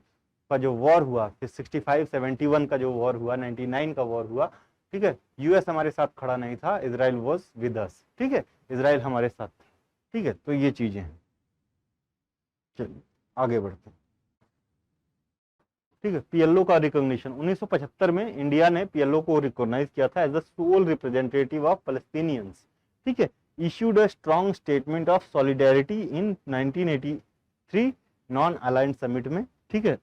का जो वॉर हुआ, फिर 65-71 का जो वॉर हुआ, 99 का वॉर हुआ, ठीक है, यूएस हमारे साथ खड़ा नहीं था, इजराइल वाज विद अस, ठीक है, इजराइल हमारे साथ, ठीक है। तो ये चीजें हैं। चलिए आगे बढ़ते हैं, ठीक है। पीएलओ का रिकॉग्निशन 1975 में इंडिया ने पीएलओ को रिकॉग्नाइज किया था as the sole representative of Palestinians, ठीक है। issued a strong statement of solidarity in 1983 non aligned summit में, ठीक है।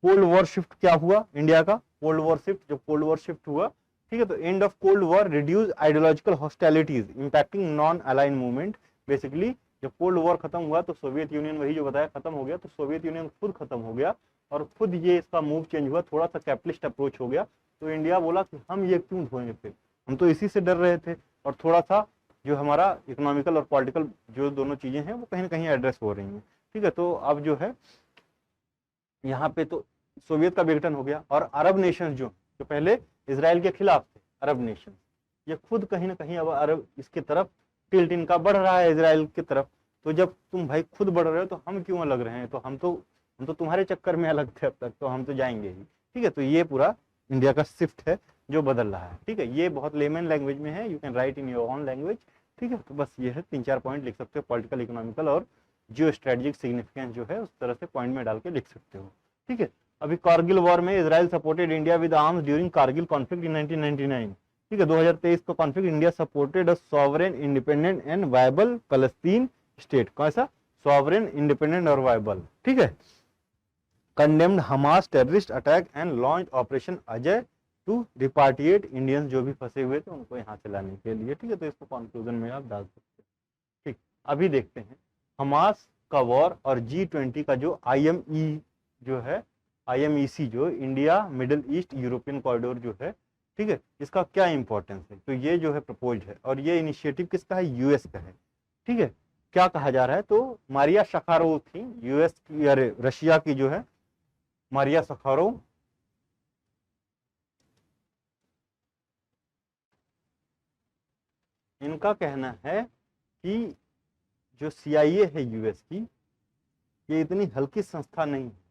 कोल्ड वॉर शिफ्ट क्या हुआ इंडिया का, कोल्ड वॉर शिफ्ट, जब कोल्ड वॉर शिफ्ट हुआ, ठीक है, तो end of cold war reduce ideological hostilities impacting non aligned movement. Basically जब कोल्ड वॉर खत्म हुआ तो सोवियत यूनियन, वही जो बताया, खत्म हो गया, तो सोवियत यूनियन खुद खत्म हो गया और खुद ये इसका मूव चेंज हुआ, थोड़ा सा कैपिटलिस्ट अप्रोच हो गया। तो इंडिया बोला कि हम ये क्यों धोएंगे, फिर हम तो इसी से डर रहे थे। और थोड़ा सा जो हमारा इकोनॉमिकल और पॉलिटिकल जो दोनों चीजें हैं वो कहीं ना कहीं एड्रेस हो रही हैं, ठीक है। तो अब जो है यहाँ पे तो सोवियत का विघटन हो गया और अरब नेशंस जो पहले इजराइल के खिलाफ थे, अरब नेशन, ये खुद कहीं ना कहीं अब अरब इसके तरफ टिल्ट इनका बढ़ रहा है, इजराइल की तरफ। तो जब तुम भाई खुद बढ़ रहे हो तो हम क्यों अलग रहे हैं, तो हम तो तुम्हारे चक्कर में अलग थे अब तक, तो हम तो जाएंगे ही, ठीक है। तो ये पूरा इंडिया का शिफ्ट है जो बदल रहा है, ठीक है। ये बहुत लेमन लैंग्वेज में है, you can write in your own language, ठीक है। तो बस ये है 3-4 पॉइंट लिख सकते हो, पॉलिटिकल, इकोनॉमिकल और जियो स्ट्रेटेजिक सिग्निफिकेंस जो है उस तरह से पॉइंट में डाल के लिख सकते हो, ठीक है। अभी कारगिल वॉर में Israel supported India with arms during Kargil conflict in 1999, ठीक है। 2023 का conflict India supported a sovereign independent and viable Palestine state, कैसा सॉवरेन इंडिपेंडेंट और वायबल, ठीक है। Condemned Hamas terrorist attack and launch operation Ajay to repatriate Indians जो भी फंसे हुए थे उनको यहाँ से लाने के लिए, ठीक है। तो इसको कंक्लूजन में आप डाल सकते हैं, ठीक। अभी देखते हैं हमास का वॉर और G20 का जो IME जो है, IMEC जो India middle east European corridor जो है, ठीक है, इसका क्या इंपॉर्टेंस है। तो ये जो है प्रपोज है और ये इनिशिएटिव किसका है, यूएस का है, ठीक है। क्या कहा जा रहा है, तो मारिया सखारोव थी यूएस की, अरे रशिया की जो है मारिया सखारोव, इनका कहना है कि जो CIA है यूएस की, ये इतनी हल्की संस्था नहीं है।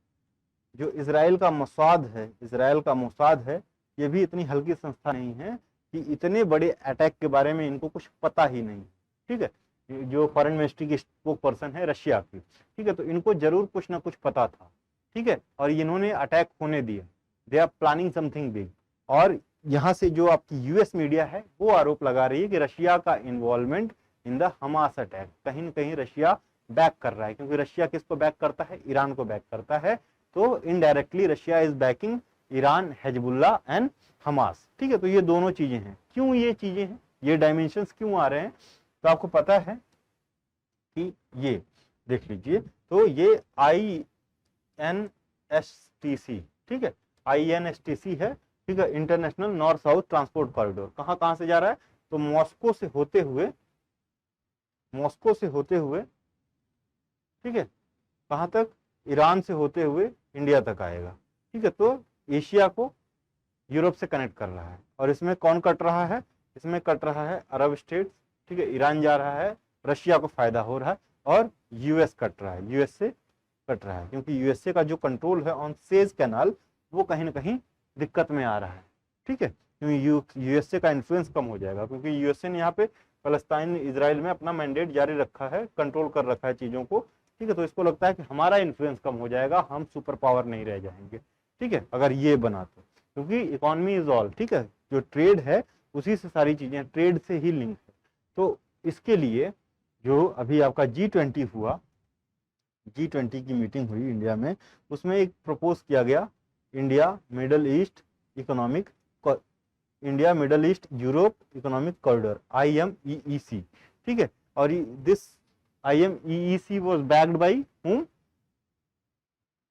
जो इजराइल का मोसाद है, इजराइल का मोसाद है, ये भी इतनी हल्की संस्था नहीं है कि इतने बड़े अटैक के बारे में इनको कुछ पता ही नहीं, ठीक है। जो फॉरेन मिनिस्ट्री की स्पोक पर्सन है रशिया की, ठीक है, तो इनको जरूर कुछ ना कुछ पता था, ठीक है, और इन्होंने अटैक होने दिया, they are planning something big. और यहाँ से जो आपकी यूएस मीडिया है वो आरोप लगा रही है कि रशिया का involvement in the Hamas attack, कहीं ना कहीं रशिया बैक कर रहा है, क्योंकि रशिया किसको बैक करता है, ईरान को बैक करता है। तो indirectly Russia is banking Iran, Hezbollah and Hamas, ठीक है। तो ये दोनों चीजें हैं, क्यों ये चीजें हैं, ये डायमेंशंस क्यों आ रहे हैं, तो आपको पता है कि ये देख लीजिए, तो ये INSTC, ठीक है, INSTC है, ठीक है, international north south transport corridor. कहाँ से जा रहा है, तो मॉस्को से होते हुए, ठीक है, कहाँ तक, ईरान से होते हुए इंडिया तक आएगा, ठीक है। तो एशिया को यूरोप से कनेक्ट कर रहा है। और इसमें कौन कट रहा है, इसमें कट रहा है अरब स्टेट्स, ठीक है, ईरान जा रहा है, रशिया को फायदा हो रहा है, और यूएस कट रहा है, यूएसए कट रहा है, क्योंकि यूएसए का जो कंट्रोल है ऑन सुएज कैनाल वो कहीं ना कहीं दिक्कत में आ रहा है, ठीक है, क्योंकि यूएसए का इन्फ्लुएंस कम हो जाएगा, क्योंकि यूएसए ने यहाँ पे फलस्तीन इजराइल में अपना मैंडेट जारी रखा है, कंट्रोल कर रखा है चीजों को, ठीक है। तो इसको लगता है कि हमारा इन्फ्लुएंस कम हो जाएगा, हम सुपर पावर नहीं रह जाएंगे, ठीक है, अगर ये बना तो, क्योंकि इकोनॉमी इज ऑल, ठीक है, जो ट्रेड है उसी से सारी चीजें, ट्रेड से ही लिंक है। तो इसके लिए जो अभी आपका G20 हुआ, G20 की मीटिंग हुई इंडिया में, उसमें एक प्रपोज किया गया India middle east economic India middle east Europe economic corridor IMEEC, ठीक है। और this IMEEC was backed by whom,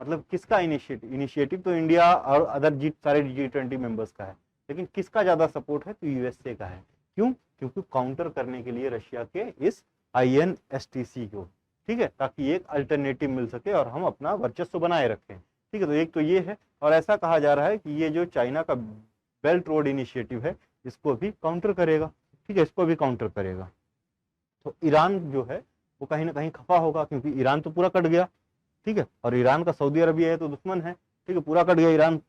मतलब किसका इनिशिएटिव? इनिशिएटिव तो इंडिया और अदर सारे G20 मेंबर्स का है, लेकिन किसका ज्यादा सपोर्ट है? तो यूएसए का है। क्यों? क्योंकि काउंटर करने के लिए रशिया के इस INSTC को, ठीक है, ताकि एक अल्टरनेटिव मिल सके और हम अपना वर्चस्व बनाए रखें, ठीक है। तो एक तो ये है, और ऐसा कहा जा रहा है कि ये जो चाइना का बेल्ट रोड इनिशिएटिव है इसको भी काउंटर करेगा, ठीक है, इसको भी काउंटर करेगा। तो ईरान जो है वो कहीं ना कहीं खफा होगा, क्योंकि ईरान तो पूरा कट गया, ठीक है, और ईरान का सऊदी अरबिया है तो दुश्मन है, ठीक है, पूरा कट गया, ईरान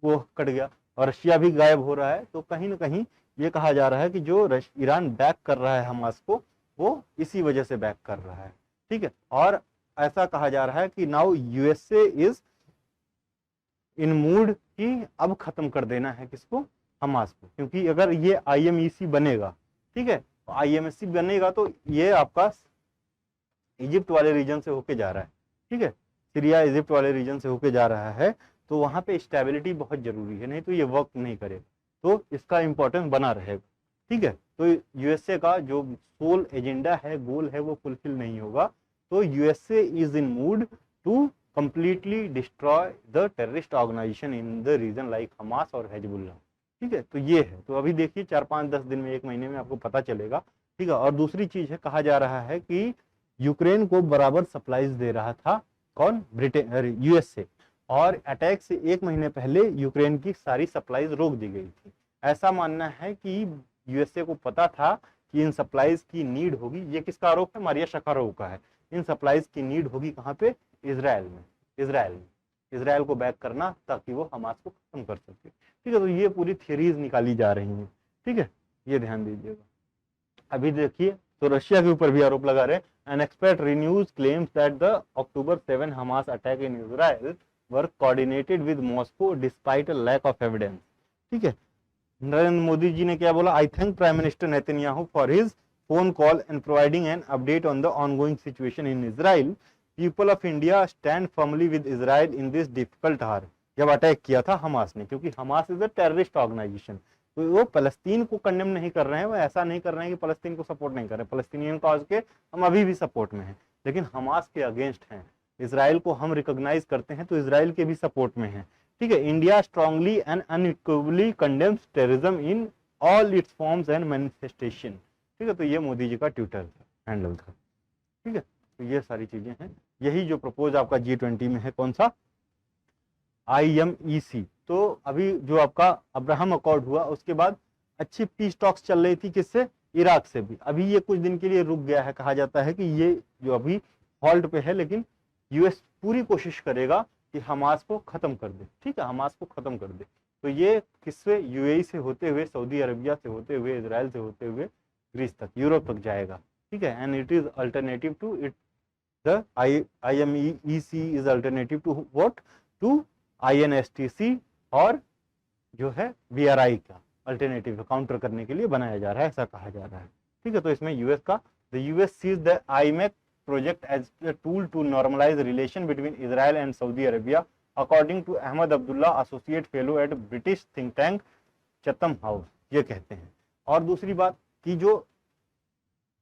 वो कट गया और रशिया भी गायब हो रहा है। तो कहीं ना कहीं ये कहा जा रहा है कि जो ईरान बैक कर रहा है हमास को, वो इसी वजह से बैक कर रहा है, ठीक है। और ऐसा कहा जा रहा है कि now USA is in mood कि अब खत्म कर देना है किसको? हमास को, क्योंकि अगर ये IMEC बनेगा, ठीक है, IMEC बनेगा तो ये आपका इजिप्ट वाले रीजन से होके जा रहा है, ठीक है, सीरिया इजिप्ट वाले रीजन से होके जा रहा है, तो वहां पे स्टेबिलिटी बहुत जरूरी है, नहीं तो ये वर्क नहीं करेगा, तो इसका इंपॉर्टेंस बना रहेगा, ठीक है। तो यूएसए का जो सोल एजेंडा है, गोल है, वो फुलफिल नहीं होगा। तो USA is in mood to completely destroy the terrorist organisation in the region like Hamas और हिजबुल्लाह, ठीक है। तो ये है, तो अभी देखिए 4-5-10 दिन में, 1 महीने में आपको पता चलेगा, ठीक है। और दूसरी चीज है, कहा जा रहा है कि यूक्रेन को बराबर सप्लाईज दे रहा था कौन? ब्रिटेन, यूएसए, और अटैक से 1 महीने पहले यूक्रेन की सारी सप्लाईज रोक दी गई थी। ऐसा मानना है कि यूएसए को पता था कि इन सप्लाईज की नीड होगी। ये किसका आरोप है? मारिया शकारोव का है। इन सप्लाईज की नीड होगी कहाँ पे? इजराइल में। इजराइल को बैक करना ताकि वो हमास को खत्म कर सके, ठीक है। तो ये पूरी थियरीज निकाली जा रही हैं, ठीक है, ये ध्यान दीजिएगा। अभी देखिए, तो रशिया के ऊपर भी आरोप लगा रहे हैं। An expert renews claims that the October 7 Hamas attack in Israel were coordinated with Moscow despite a lack of evidence, ठीक है। नरेंद्र मोदी जी ने क्या बोला? I thank prime minister Netanyahu for his phone call and providing an update on the ongoing situation in Israel. People of India stand firmly with Israel in this difficult hour. जब attack किया था Hamas ने, क्योंकि Hamas is a terrorist organisation, तो वो फलस्तीन को condemn नहीं कर रहे हैं, वो ऐसा नहीं कर रहे हैं कि फलस्तीन को सपोर्ट नहीं कर रहे हैं। फलस्तीनियन कॉज के हम अभी भी सपोर्ट में हैं, लेकिन हमास के अगेंस्ट हैं। इजराइल को हम रिकॉग्नाइज करते हैं तो इजराइल के भी सपोर्ट में हैं, ठीक है। India strongly and unequally condemns terrorism in all it's forms and manifestation, ठीक है। तो ये मोदी जी का ट्विटर था, हैंडल था, ठीक है। तो ये सारी चीजें हैं। यही जो प्रपोज आपका G20 में है, कौन सा? IMEC। तो अभी जो आपका अब्राहम अकॉर्ड हुआ, उसके बाद अच्छी पीस टॉक्स चल रही थी, किससे? इराक से भी। अभी ये कुछ दिन के लिए रुक गया है। कहा जाता है कि ये जो अभी हॉल्ट पे है, लेकिन यूएस पूरी कोशिश करेगा कि हमास को खत्म कर दे, ठीक है, हमास को खत्म कर दे। तो ये किससे? UAE से होते हुए, सऊदी अरबिया से होते हुए, इजराइल से होते हुए ग्रीस तक, यूरोप तक जाएगा, ठीक है। And it is alternative to it, the IMEC is alternative to what? To INSTC, और जो है BRI का अल्टरनेटिव काउंटर करने के लिए बनाया जा रहा है, ऐसा कहा जा रहा है, ठीक है। तो इसमें यूएस का, the US sees the IMEC project as a tool to normalize relation between Israel and Saudi Arabia, according to Ahmed Abdullah, associate fellow at British think tank Chatham House, ये कहते हैं। और दूसरी बात कि जो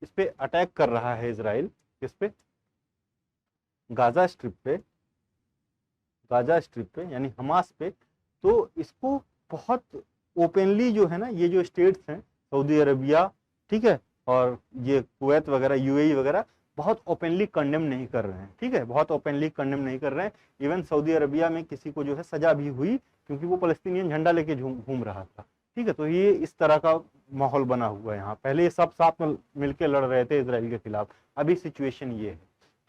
इस पे अटैक कर रहा है इजराइल, किस पे? गाजा स्ट्रिप पे यानी हमास पे, तो इसको बहुत ओपनली जो है ना, ये जो स्टेट्स हैं सऊदी अरबिया, ठीक है, और ये कुवैत वगैरह, UAE वगैरह, बहुत ओपनली कंडेम नहीं कर रहे हैं, ठीक है, बहुत ओपनली कंडेम नहीं कर रहे हैं। इवन सऊदी अरबिया में किसी को जो है सजा भी हुई, क्योंकि वो फलस्तीनियन झंडा लेके घूम रहा था, ठीक है। तो ये इस तरह का माहौल बना हुआ है यहाँ। पहले ये सब साथ में मिलकर लड़ रहे थे इजराइल के खिलाफ, अभी सिचुएशन ये है,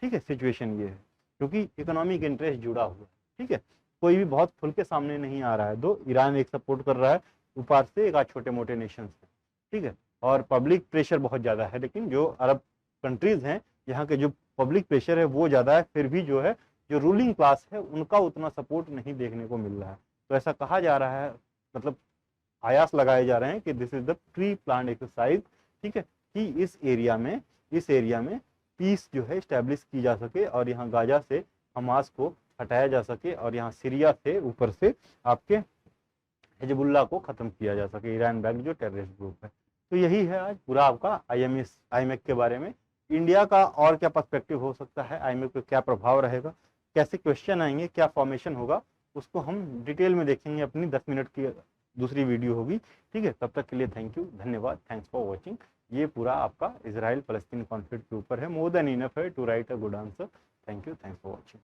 ठीक है, सिचुएशन ये है, क्योंकि इकोनॉमिक इंटरेस्ट जुड़ा हुआ है, ठीक है। कोई भी बहुत खुल के सामने नहीं आ रहा है। दो ईरान एक सपोर्ट कर रहा है, ऊपर से एक आध छोटे मोटे नेशन है, ठीक है, और पब्लिक प्रेशर बहुत ज्यादा है। लेकिन जो अरब कंट्रीज हैं, यहाँ के जो पब्लिक प्रेशर है वो ज्यादा है, फिर भी जो है जो रूलिंग क्लास है उनका उतना सपोर्ट नहीं देखने को मिल रहा है। तो ऐसा कहा जा रहा है, मतलब आयास लगाए जा रहे हैं कि this is the pre plan exercise, ठीक है, कि इस एरिया में पीस जो है स्टैब्लिश की जा सके, और यहाँ गाजा से हमास को हटाया जा सके, और यहाँ सीरिया से ऊपर से आपके हिजबुल्लाह को खत्म किया जा सके, ईरान बैक्ड जो टेररिस्ट ग्रुप है। तो यही है आज पूरा आपका आईएमएफ के बारे में। इंडिया का और क्या पर्सपेक्टिव हो सकता है, आईएमएफ का क्या प्रभाव रहेगा, कैसे क्वेश्चन आएंगे, क्या फॉर्मेशन होगा, उसको हम डिटेल में देखेंगे। अपनी 10 मिनट की दूसरी वीडियो होगी, ठीक है। तब तक के लिए थैंक यू, धन्यवाद, थैंक्स फॉर वॉचिंग। ये पूरा आपका इजराइल फलस्तीन कॉन्फ्लिक्ट के ऊपर है, मोर देन इनफ है to write a good answer. Thank you, thanks for watching.